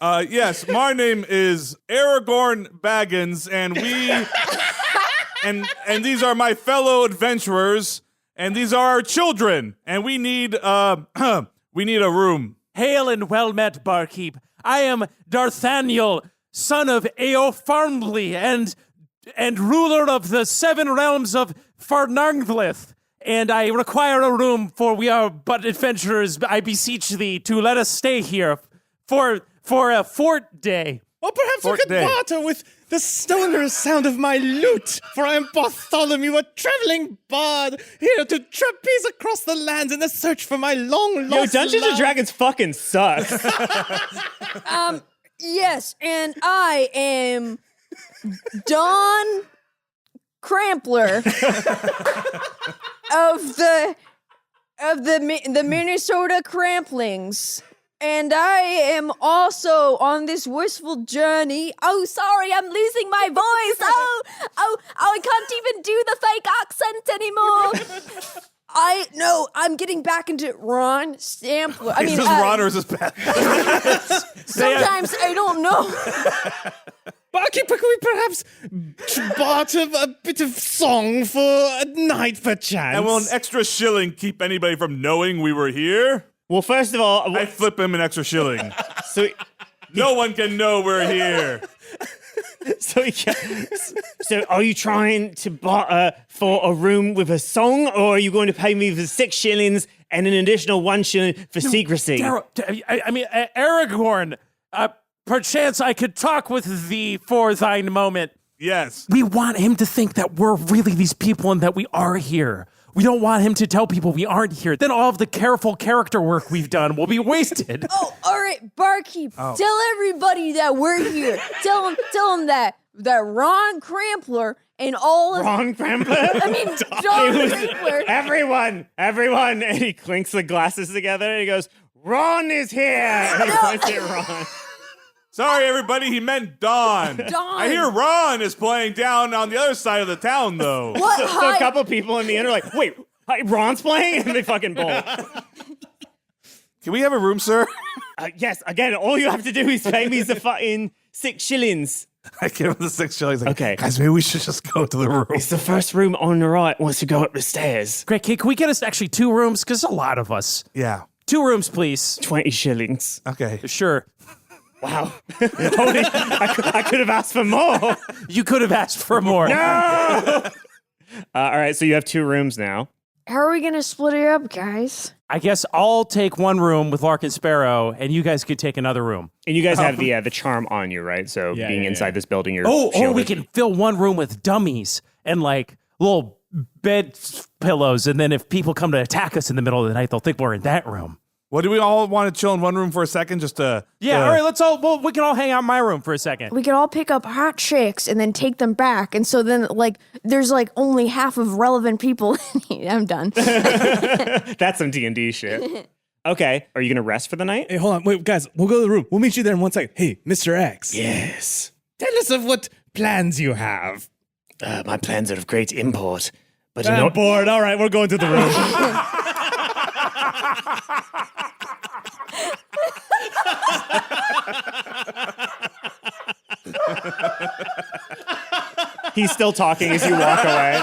funny? Yes, my name is Aragorn Baggins, and and these are my fellow adventurers, and these are our children, and we need a room. Hail and well met, barkeep. I am Darthaniel, son of Eofarmly and ruler of the 7 realms of Farnarglith. And I require a room, for we are but adventurers. I beseech thee to let us stay here for a fort day. Or perhaps Fort we could Day. barter with the sonorous sound of my lute, for I am Bartholomew, a traveling bard, here to trapeze across the lands in the search for my long lost Yo, Dungeons and love. Dragons fucking sucks. Yes, and I am Don Crampler of the Minnesota Cramplings. And I am also on this wistful journey. Oh, sorry, I'm losing my voice. Oh, I can't even do the fake accent anymore. I'm getting back into Ron Stampler. I Is mean, this Ron or is this Beth? sometimes I don't know. Barkeeper, can we perhaps barter a bit of song for a night, perchance? And will an extra shilling keep anybody from knowing we were here? Well, first of all, I flip him an extra shilling. so No one can know we're here. so are you trying to barter for a room with a song, or are you going to pay me for 6 shillings and an additional 1 shilling for secrecy? Daryl, I mean, Aragorn, perchance I could talk with thee for thine moment. Yes. We want him to think that we're really these people and that we are here. We don't want him to tell people we aren't here. Then all of the careful character work we've done will be wasted. Oh, all right, barkeep. Tell everybody that we're here. Tell them that Ron Crampler and all of Ron Crampler? I mean, John Crampler. Everyone, and he clinks the glasses together and he goes, Ron is here. And he points at Ron. Sorry, everybody. He meant Don. Don. I hear Ron is playing down on the other side of the town, though. What? So a couple people in the end are like, wait, Ron's playing? And they fucking bolt. Can we have a room, sir? Yes, again, all you have to do is pay me the fucking 6 shillings. I give him the 6 shillings. Like, Okay. guys, maybe we should just go to the room. It's the first room on the right once you go up the stairs. Great, can we get us actually 2 rooms? Because a lot of us. Yeah. 2 rooms, please. 20 shillings. Okay. Sure. Wow. Holy, I could have asked for more. You could have asked for more. No! All right, so you have 2 rooms now. How are we gonna split it up, guys? I guess I'll take 1 room with Lark and Sparrow, and you guys could take another room. And you guys have the charm on you, right? So Yeah, being yeah, inside yeah. this building, you're Or we shielded. can fill 1 room with dummies and like little bed pillows, and then if people come to attack us in the middle of the night, they'll think we're in that room. Well, do we all want to chill in one room for a second just to... Yeah, all right, we can all hang out in my room for a second. We could all pick up hot chicks and then take them back, and so then there's only half of relevant people. I'm done. That's some D&D shit. Okay, are you going to rest for the night? Hey, hold on. Wait, guys, we'll go to the room. We'll meet you there in 1 second. Hey, Mr. X. Yes. Tell us of what plans you have. My plans are of great import, but I'm bored. All right, we're going to the room. he's still talking as you walk away.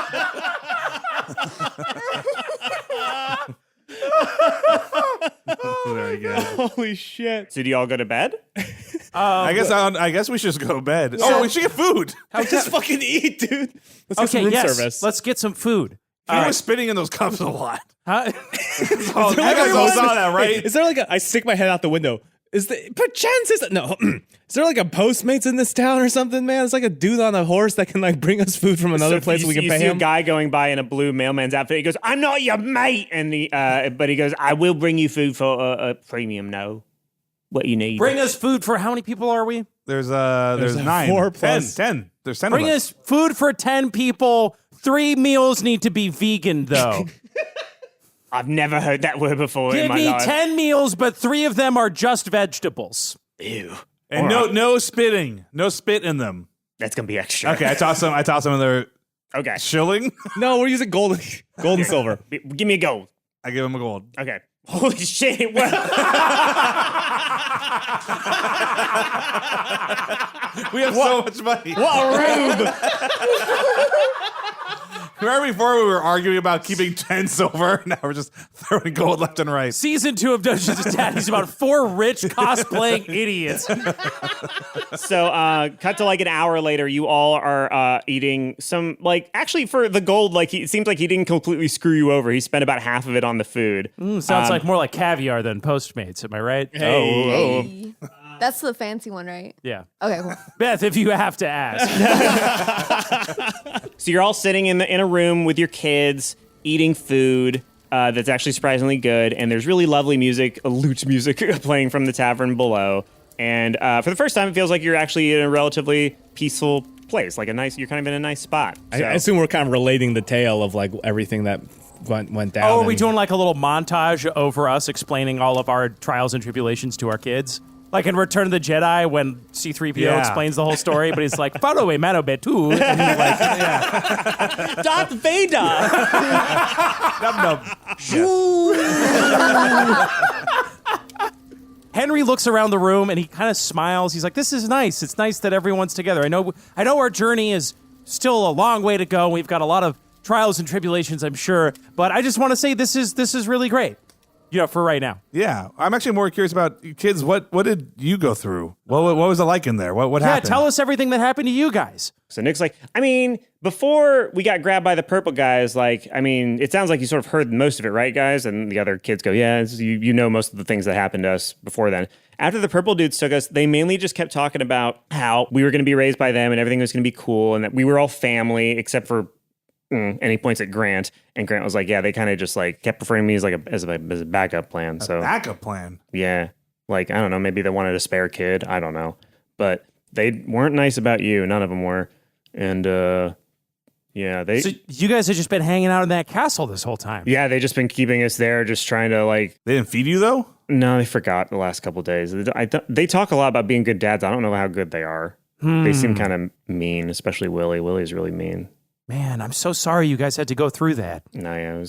Very good. Holy shit. So do you all go to bed? I guess we should just go to bed. Oh, we should get food. Just fucking eat, dude. Let's get some Okay, room yes, service. let's get some food. He was spitting in those cups a lot. Huh? Oh, you guys all saw that, right? Is there I stick my head out the window. Is there like a Postmates in this town or something, man? It's like a dude on a horse that can bring us food from another place we can you pay see him. a guy going by in a blue mailman's outfit. He goes, "I'm not your mate," and but he goes, "I will bring you food for a premium. No, what you need. Bring us food for how many people are we? There's There's 9. 4 10. plus. 10. There's 10 Bring of us. us food for 10 people. 3 meals need to be vegan, though. I've never heard that word before in Give my me life. 10 meals, but 3 of them are just vegetables. Ew. And no spitting. No spit in them. That's gonna be extra. Okay, I toss them in their Okay. shilling. No, we're using gold and silver. Give me a gold. I give him a gold. Okay. Holy shit. Well, We have so much money. what a rube. Remember before we were arguing about keeping 10 silver? Now we're just throwing gold left and right. Season 2 of Dungeons & Daddies about 4 rich cosplaying idiots. So, cut to an hour later, you all are eating some, actually for the gold, it seems like he didn't completely screw you over. He spent about half of it on the food. Sounds like more like caviar than Postmates, am I right? Hey. That's the fancy one, right? Yeah. Okay, cool. Beth, if you have to ask. So you're all sitting in a room with your kids, eating food that's actually surprisingly good, and there's really lovely music, lute music playing from the tavern below. And for the first time, it feels like you're actually in a relatively peaceful place, you're kind of in a nice spot. I assume we're kind of relating the tale of everything that went down. Oh, are we doing a little montage over us explaining all of our trials and tribulations to our kids? Like in Return of the Jedi when C-3PO explains the whole story, but he's like, follow a mano betu. And he's like, yeah. Darth Vader! Henry looks around the room and he kind of smiles. He's like, this is nice. It's nice that everyone's together. I know our journey is still a long way to go. We've got a lot of trials and tribulations, I'm sure. But I just want to say this is really great. For right now. Yeah, I'm actually more curious about kids. What did you go through? What was it like in there? What happened? Yeah, tell us everything that happened to you guys. So Nick's like, before we got grabbed by the purple guys, it sounds like you sort of heard most of it, right, guys? And the other kids go, yeah, you know most of the things that happened to us before then. After the purple dudes took us, they mainly just kept talking about how we were going to be raised by them and everything was going to be cool and that we were all family except for and he points at Grant, and Grant was like, yeah, they kind of just kept referring to me as a backup plan. So backup plan? Yeah. I don't know, maybe they wanted a spare kid. I don't know. But they weren't nice about you. None of them were. And, yeah, So you guys have just been hanging out in that castle this whole time? Yeah, they just been keeping us there, just trying to, They didn't feed you, though? No, they forgot the last couple of days. They talk a lot about being good dads. I don't know how good they are. They seem kind of mean, especially Willie. Willie's really mean. Man, I'm so sorry you guys had to go through that. No, yeah, it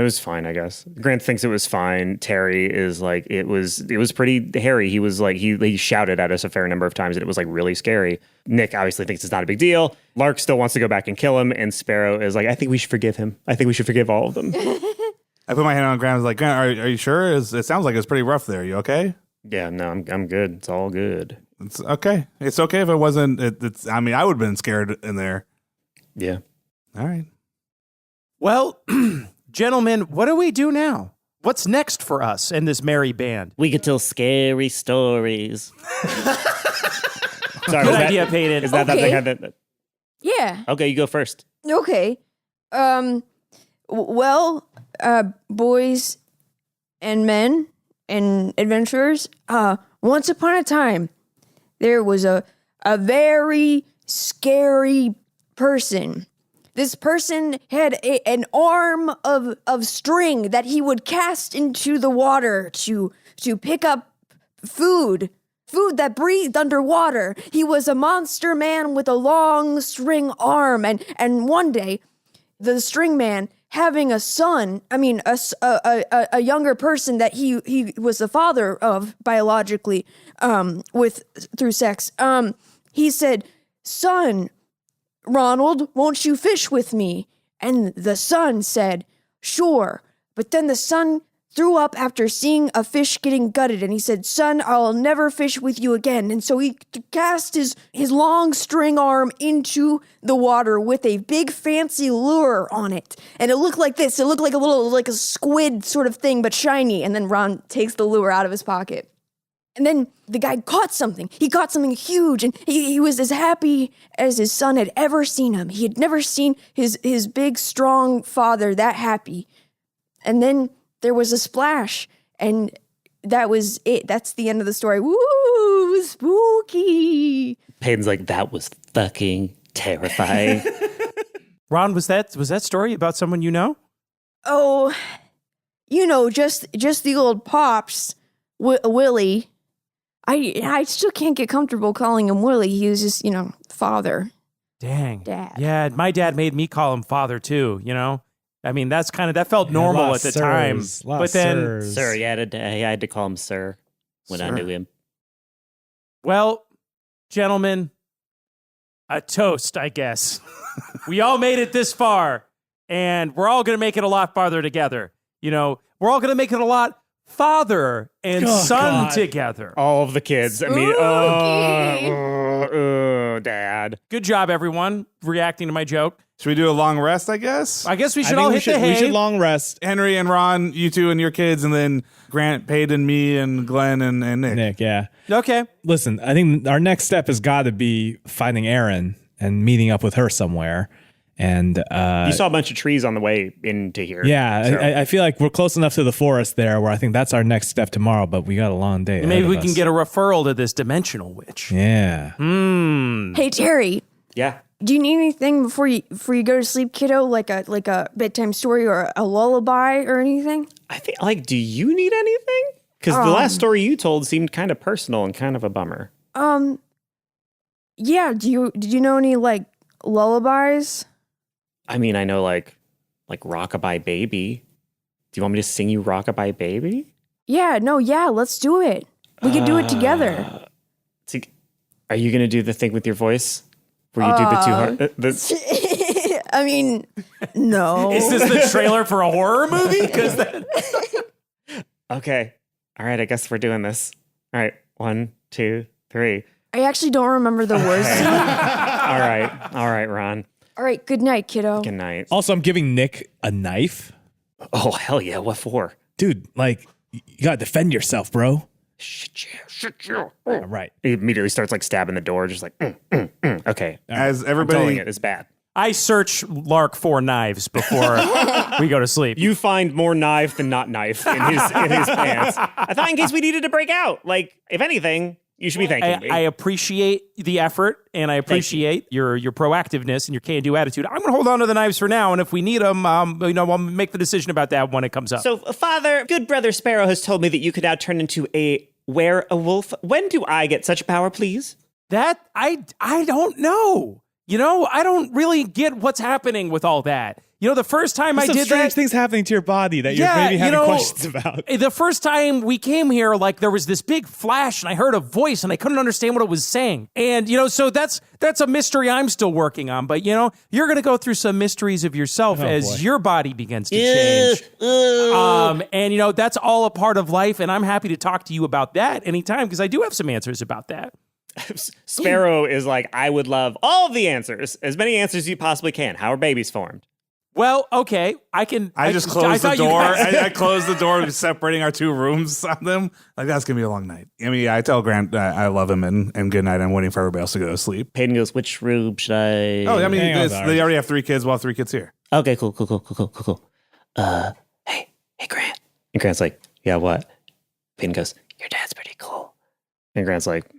was fine, I guess. Grant thinks it was fine. Terry is it was pretty hairy. He was he shouted at us a fair number of times and it was really scary. Nick obviously thinks it's not a big deal. Lark still wants to go back and kill him, and Sparrow is I think we should forgive him. I think we should forgive all of them. I put my hand on Grant. I was like, Grant, are you sure? It sounds like it's pretty rough there. You okay? Yeah, no, I'm good. It's all good. It's okay. It's okay if it wasn't. I would have been scared in there. Yeah. All right. Well, gentlemen, what do we do now? What's next for us and this merry band? We could tell scary stories. Sorry, Good idea, Peyton. Is that Okay. that? Yeah. Okay, you go first. Okay. Boys and men and adventurers, once upon a time, there was a very scary person. This person had an arm of string that he would cast into the water to pick up food that breathed underwater. He was a monster man with a long string arm, and one day, the string man, having a son, a younger person that he was the father of biologically, through sex, he said, "Son, Ronald, won't you fish with me?" And the son said, "Sure." But then the son threw up after seeing a fish getting gutted, and he said, "Son, I'll never fish with you again." And so he cast his long string arm into the water with a big fancy lure on it. And it looked like this. It looked like a squid sort of thing, but shiny. And then Ron takes the lure out of his pocket. And then the guy caught something. He caught something huge, and he was as happy as his son had ever seen him. He had never seen his big, strong father that happy. And then there was a splash, and that was it. That's the end of the story. Woo, spooky. Peyton's like, that was fucking terrifying. Ron, was that story about someone you know? Oh, just the old pops, Willie. I still can't get comfortable calling him Willie. He was just, father. Dang. Dad. Yeah, my dad made me call him father too, that felt normal at the time. But then, Sir, I had to call him sir when I knew him. well, gentlemen, a toast, I guess. We all made it this far, and we're all going to make it a lot farther together. We're all going to make it a lot father and son together. All of the kids. Dad. Good job, everyone, reacting to my joke. Should we do a long rest, I guess? I guess we I should think all we hit the should, hay. we should long rest. Henry and Ron, you two and your kids, and then Grant, Peyton, me, and Glenn, and Nick. Nick, yeah. Okay. Listen, I think our next step has got to be finding Erin and meeting up with her somewhere. And You saw a bunch of trees on the way into here. yeah, so. I feel like we're close enough to the forest there where I think that's our next step tomorrow, but we got a long day. Maybe ahead we of can us. get a referral to this dimensional witch. Yeah. Hey, Terry. Yeah. Do you need anything before you go to sleep, kiddo? Like a bedtime story or a lullaby or anything? I think, do you need anything? Because the last story you told seemed kind of personal and kind of a bummer. Yeah. Did you know any lullabies? I mean, I know like Rockabye Baby. Do you want me to sing you Rockabye Baby? Yeah, let's do it. We can do it together. Are you going to do the thing with your voice? Where you do the two heart... I mean, no. Is this the trailer for a horror movie? Okay. All right, I guess we're doing this. All right, 1, 2, 3. I actually don't remember the words. All right, Ron. All right, good night, kiddo. Good night. Also, I'm giving Nick a knife. Oh, hell yeah. What for? Dude, like, you gotta defend yourself, bro. Shit you. All right. He immediately starts like stabbing the door, just like, Okay. As I'm telling everybody, it, it's bad. I search Lark for knives before we go to sleep. You find more knife than not knife in his pants. I thought in case we needed to break out. Like, if anything, you should be thanking me. I appreciate the effort, and I appreciate your proactiveness and your can-do attitude. I'm going to hold on to the knives for now, and if we need them, I'll make the decision about that when it comes up. So, Father, good brother Sparrow has told me that you could now turn into a werewolf. When do I get such power, please? That, I don't know. I don't really get what's happening with all that. The first time I Some did strange that, things happening to your body that you're maybe having questions about. The first time we came here, like there was this big flash and I heard a voice and I couldn't understand what it was saying. And, so that's a mystery I'm still working on. But, you're going to go through some mysteries of yourself as your body begins to change. And, that's all a part of life. And I'm happy to talk to you about that anytime because I do have some answers about that. Sparrow is like, I would love all of the answers, as many answers as you possibly can. How are babies formed? Well, okay, I just closed the door. I closed the door, separating our two rooms on them. Like, that's gonna be a long night. I mean, I tell Grant I love him and good night. I'm waiting for everybody else to go to sleep. Peyton goes, which room should I? Oh, I mean, they already have 3 kids. We'll have 3 kids here. Okay, cool. Hey, Grant. And Grant's like, yeah, what? Peyton goes, your dad's pretty cool. And Grant's like,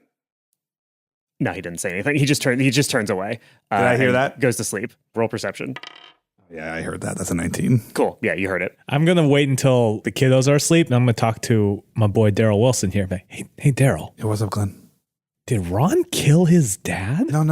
no, he didn't say anything. He just turns away. Did I hear that? Goes to sleep. Roll perception. Yeah, I heard that. That's a 19. Cool. Yeah, you heard it. I'm going to wait until the kiddos are asleep, and I'm going to talk to my boy Daryl Wilson here. But, hey, Daryl. Hey, what's up, Glenn? Did Ron kill his dad? No.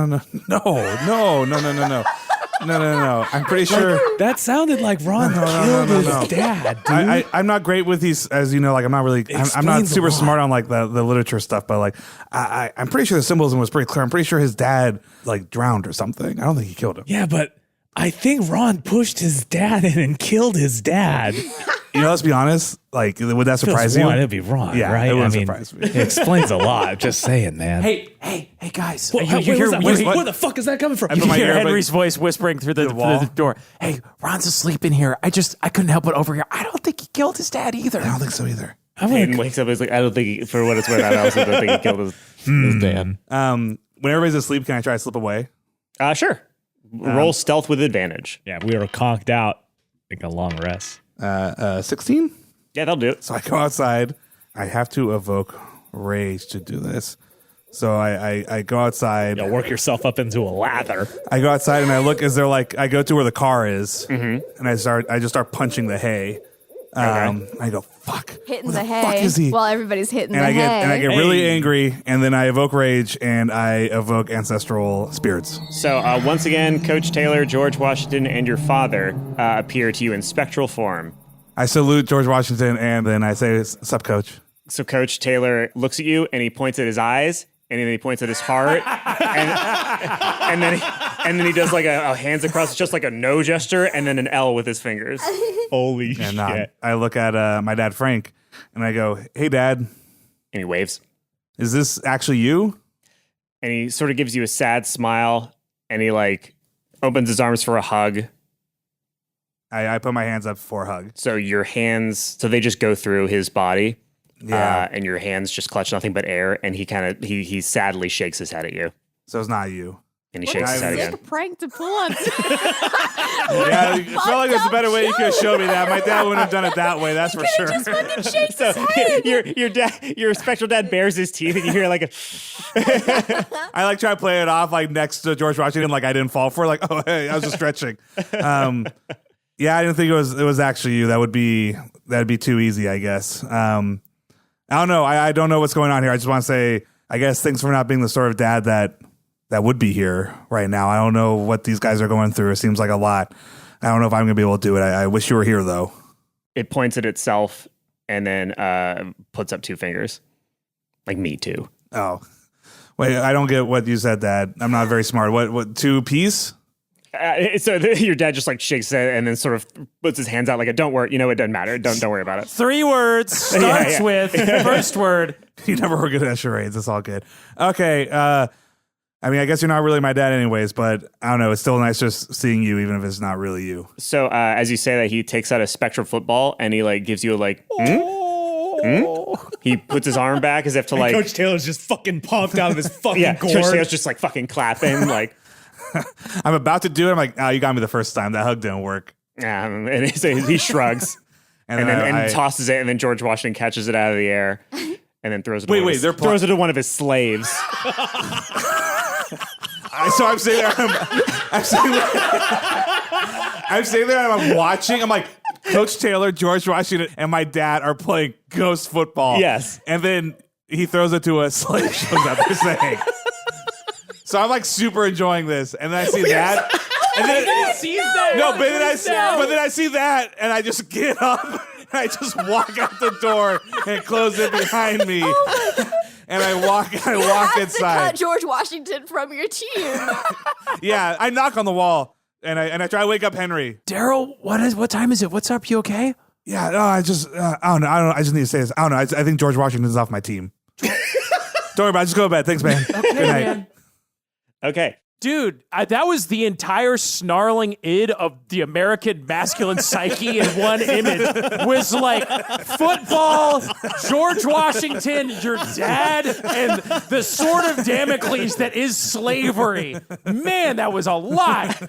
I'm pretty sure That sounded like Ron killed his dad, dude. I'm not great with these, as you know. Like, I'm not really. I'm not super smart on like the literature stuff. But like, I'm pretty sure the symbolism was pretty clear. I'm pretty sure his dad like drowned or something. I don't think he killed him. Yeah, but I think Ron pushed his dad in and killed his dad. Let's be honest. Like, would that surprise you? It'd be Ron, Yeah, right? it would surprise me. It explains a lot. Just saying, man. Hey, guys. Where the fuck is that coming from? I put my You hear ear up, Henry's voice whispering through the door. Hey, Ron's asleep in here. I couldn't help but overhear. I don't think he killed his dad either. I don't think so either. Peyton wakes up and is like, I don't think, for what it's worth, I also don't think he killed his dad. When everybody's asleep, can I try to slip away? Sure. Roll stealth with advantage. Yeah, we were conked out. Take a long rest. 16. Yeah, they'll do it. So I go outside. I have to evoke rage to do this. So I go outside. You'll work yourself up into a lather. I go outside and I look. Is there like I go to where the car is, and I just start punching the hay. I go, fuck. Hitting Where the fuck hay is he? while everybody's hitting And the I get hay. and I get really angry, and then I evoke rage and I evoke ancestral spirits. So once again, Coach Taylor, George Washington, and your father appear to you in spectral form. I salute George Washington, and then I say, "Sup, Coach?" So Coach Taylor looks at you and he points at his eyes, and then he points at his heart, and then he does like a hands across, just like a no gesture, and then an L with his fingers. Holy And shit. I look at my dad, Frank, and I go, "Hey, Dad, And he waves. is this actually you?" And he sort of gives you a sad smile, and he like opens his arms for a hug. I put my hands up for a hug. So your hands, so they just go through his body. Yeah. And your hands just clutch nothing but air, and he sadly shakes his head at you. So it's not you. And he shakes his head again. Sick prank to pull on. Yeah, I felt like there's a better way you could have showed me that. My dad wouldn't have done it that way, that's for sure. Just fucking shakes So his head. your spectral dad bares his teeth, and you hear like a. I like try to play it off like next to George Washington, like I didn't fall for it. Like, oh, hey, I was just stretching. Yeah, I didn't think it was actually you. That'd be too easy, I guess. I don't know. I don't know what's going on here. I just want to say, I guess thanks for not being the sort of dad that would be here right now. I don't know what these guys are going through. It seems like a lot. I don't know if I'm going to be able to do it. I wish you were here, though. It points at itself and then puts up 2 fingers. Like me too. Oh. Wait, I don't get what you said, Dad. I'm not very smart. What 2 peas? So your dad just like shakes it and then sort of puts his hands out like, don't worry, it doesn't matter. Don't worry about it. 3 words starts with first word. You never were good at charades. It's all good. Okay. I mean, I guess you're not really my dad anyways, but I don't know. It's still nice just seeing you, even if it's not really you. So as you say that, he takes out a Spectrum football and he like gives you a like, He puts his arm back as if to like. Coach Taylor's just fucking pumped out of his fucking gourd. Coach Taylor's just like fucking clapping like. I'm about to do it. I'm like, oh, you got me the first time. That hug didn't work. And he shrugs and tosses it, and then George Washington catches it out of the air and then throws it. Throws it to one of his slaves. So I'm sitting there. I'm sitting there. And I'm watching. I'm like, Coach Taylor, George Washington, and my dad are playing ghost football. Yes, and then he throws it to a slave. Shows up. They're saying. So I'm like super enjoying this, and then I see that, and then but then I see that, and I just get up, and I just walk out the door and close it behind me, and I walk inside. To cut George Washington from your team. Yeah, I knock on the wall, and I try to wake up Henry. Daryl, what time is it? What's up? You okay? Yeah, no, I don't know. I just need to say this. I don't know. I think George Washington's off my team. Don't worry about it. Just go to bed. Thanks, man. Okay, Good night. man. Okay. Dude, that was the entire snarling id of the American masculine psyche in one image. Was like football, George Washington, your dad, and the sword of Damocles that is slavery. Man, that was a lot.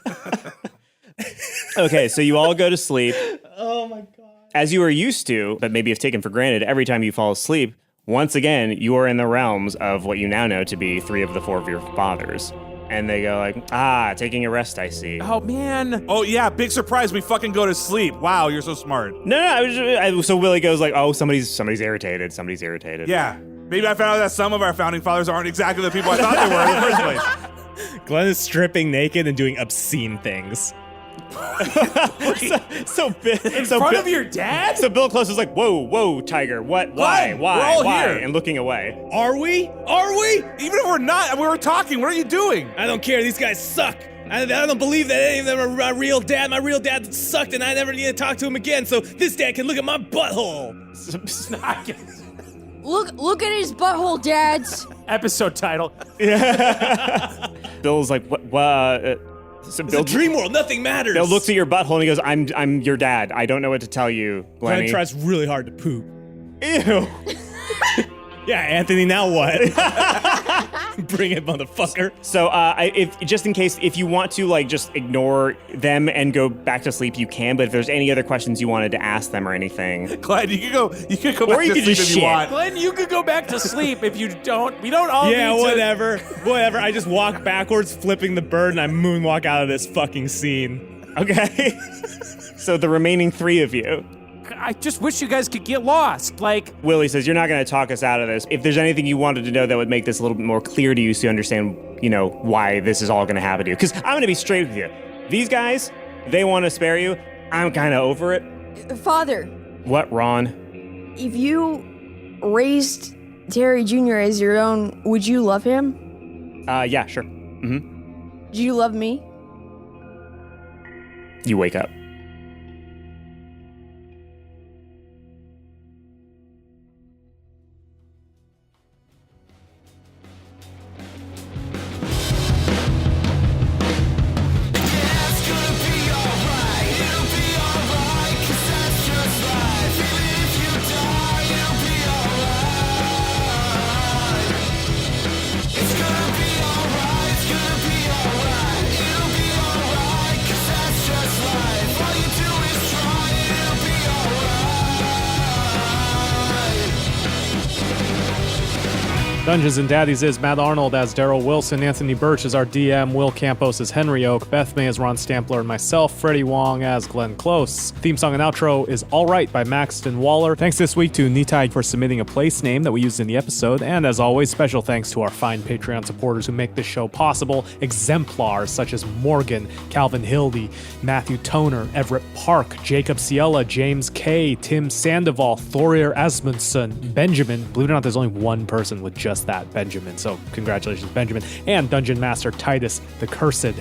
Okay, so you all go to sleep. Oh my God. As you are used to, but maybe have taken for granted, every time you fall asleep, once again, you are in the realms of what you now know to be 3 of the 4 of your fathers. And they go like, taking a rest, I see. Oh, man. Oh, yeah, big surprise. We fucking go to sleep. Wow, you're so smart. No, so Willie goes like, oh, somebody's irritated. Somebody's irritated. Yeah. Maybe I found out that some of our founding fathers aren't exactly the people I thought they were in the first place. Glenn is stripping naked and doing obscene things. so in front of your dad? So Bill Close is like, whoa, Tiger, what? Why? We're all here. And looking away. Are we? Even if we're not, we were talking. What are you doing? I don't care. These guys suck. I don't believe that any of them are my real dad. My real dad sucked, and I never need to talk to him again. So this dad can look at my butthole. Look at his butthole, dads. Episode title. Bill's like, what? So Bill, it's a dream world. Nothing matters. Bill looks at your butthole and he goes, I'm your dad. I don't know what to tell you, Glenny. Glenn tries really hard to poop. Ew. Yeah, Anthony, now what? Bring it, motherfucker. So, if just in case, if you want to like just ignore them and go back to sleep, you can. But if there's any other questions you wanted to ask them or anything, Glenn, you could go back to sleep if you want. Glenn, you could go back to sleep if you don't. We don't all. Yeah, need to... whatever. I just walk backwards, flipping the bird, and I moonwalk out of this fucking scene. Okay. So the remaining 3 of you. I just wish you guys could get lost. Like, Willie says, you're not going to talk us out of this. If there's anything you wanted to know that would make this a little bit more clear to you so you understand, why this is all going to happen to you. Because I'm going to be straight with you. These guys, they want to spare you. I'm kind of over it. Father. What, Ron? If you raised Terry Jr. as your own, would you love him? Yeah, sure. Mm-hmm. Do you love me? You wake up. Life Dungeons and Daddies is Matt Arnold as Daryl Wilson, Anthony Burch as our DM, Will Campos as Henry Oak, Beth May as Ron Stampler, and myself, Freddie Wong as Glenn Close. Theme song and outro is All Right by Maxton Waller. Thanks this week to Nitai for submitting a place name that we used in the episode, and as always, special thanks to our fine Patreon supporters who make this show possible. Exemplars such as Morgan, Calvin Hildy, Matthew Toner, Everett Park, Jacob Ciella, James K, Tim Sandoval, Thorir Asmundson, Benjamin. Believe it or not, there's only one person with just that, Benjamin. So congratulations, Benjamin. And Dungeon Master Titus the Cursed.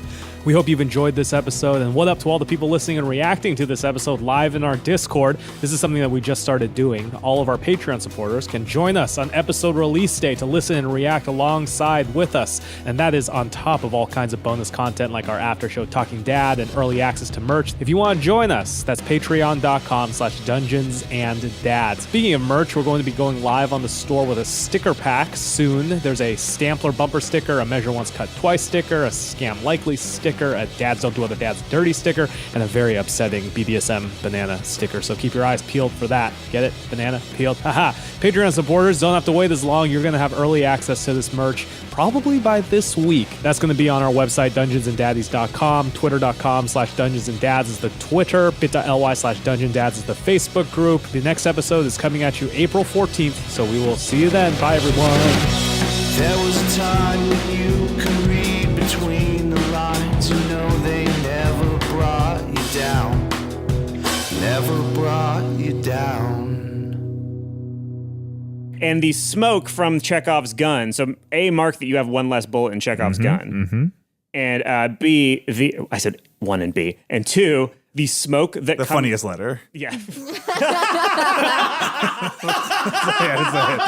We hope you've enjoyed this episode, and what up to all the people listening and reacting to this episode live in our Discord. This is something that we just started doing. All of our Patreon supporters can join us on episode release day to listen and react alongside with us, and that is on top of all kinds of bonus content like our after show Talking Dad and early access to merch. If you want to join us, that's patreon.com/dungeonsanddad. Speaking of merch, we're going to be going live on the store with a sticker pack soon. There's a Stampler bumper sticker, a Measure Once Cut Twice sticker, a Scam Likely sticker, a Dads Don't Do Other Dads Dirty sticker, and a very upsetting BDSM banana sticker. So keep your eyes peeled for that. Get it? Banana peeled. Haha. Patreon supporters don't have to wait as long. You're going to have early access to this merch probably by this week. That's going to be on our website, dungeonsanddaddies.com. Twitter.com/dungeonsanddads is the Twitter. bit.ly/dungeondads is the Facebook group. The next episode is coming at you April 14th, so we will see you then. Bye, everyone. There was a time when you could read between the lines. You know they never brought you down. Never brought you down. And the smoke from Chekhov's gun. So A, mark that you have one less bullet in Chekhov's gun. And B, I said one and B. And two, the smoke that The funniest letter. Yeah. Yeah, it's a hit.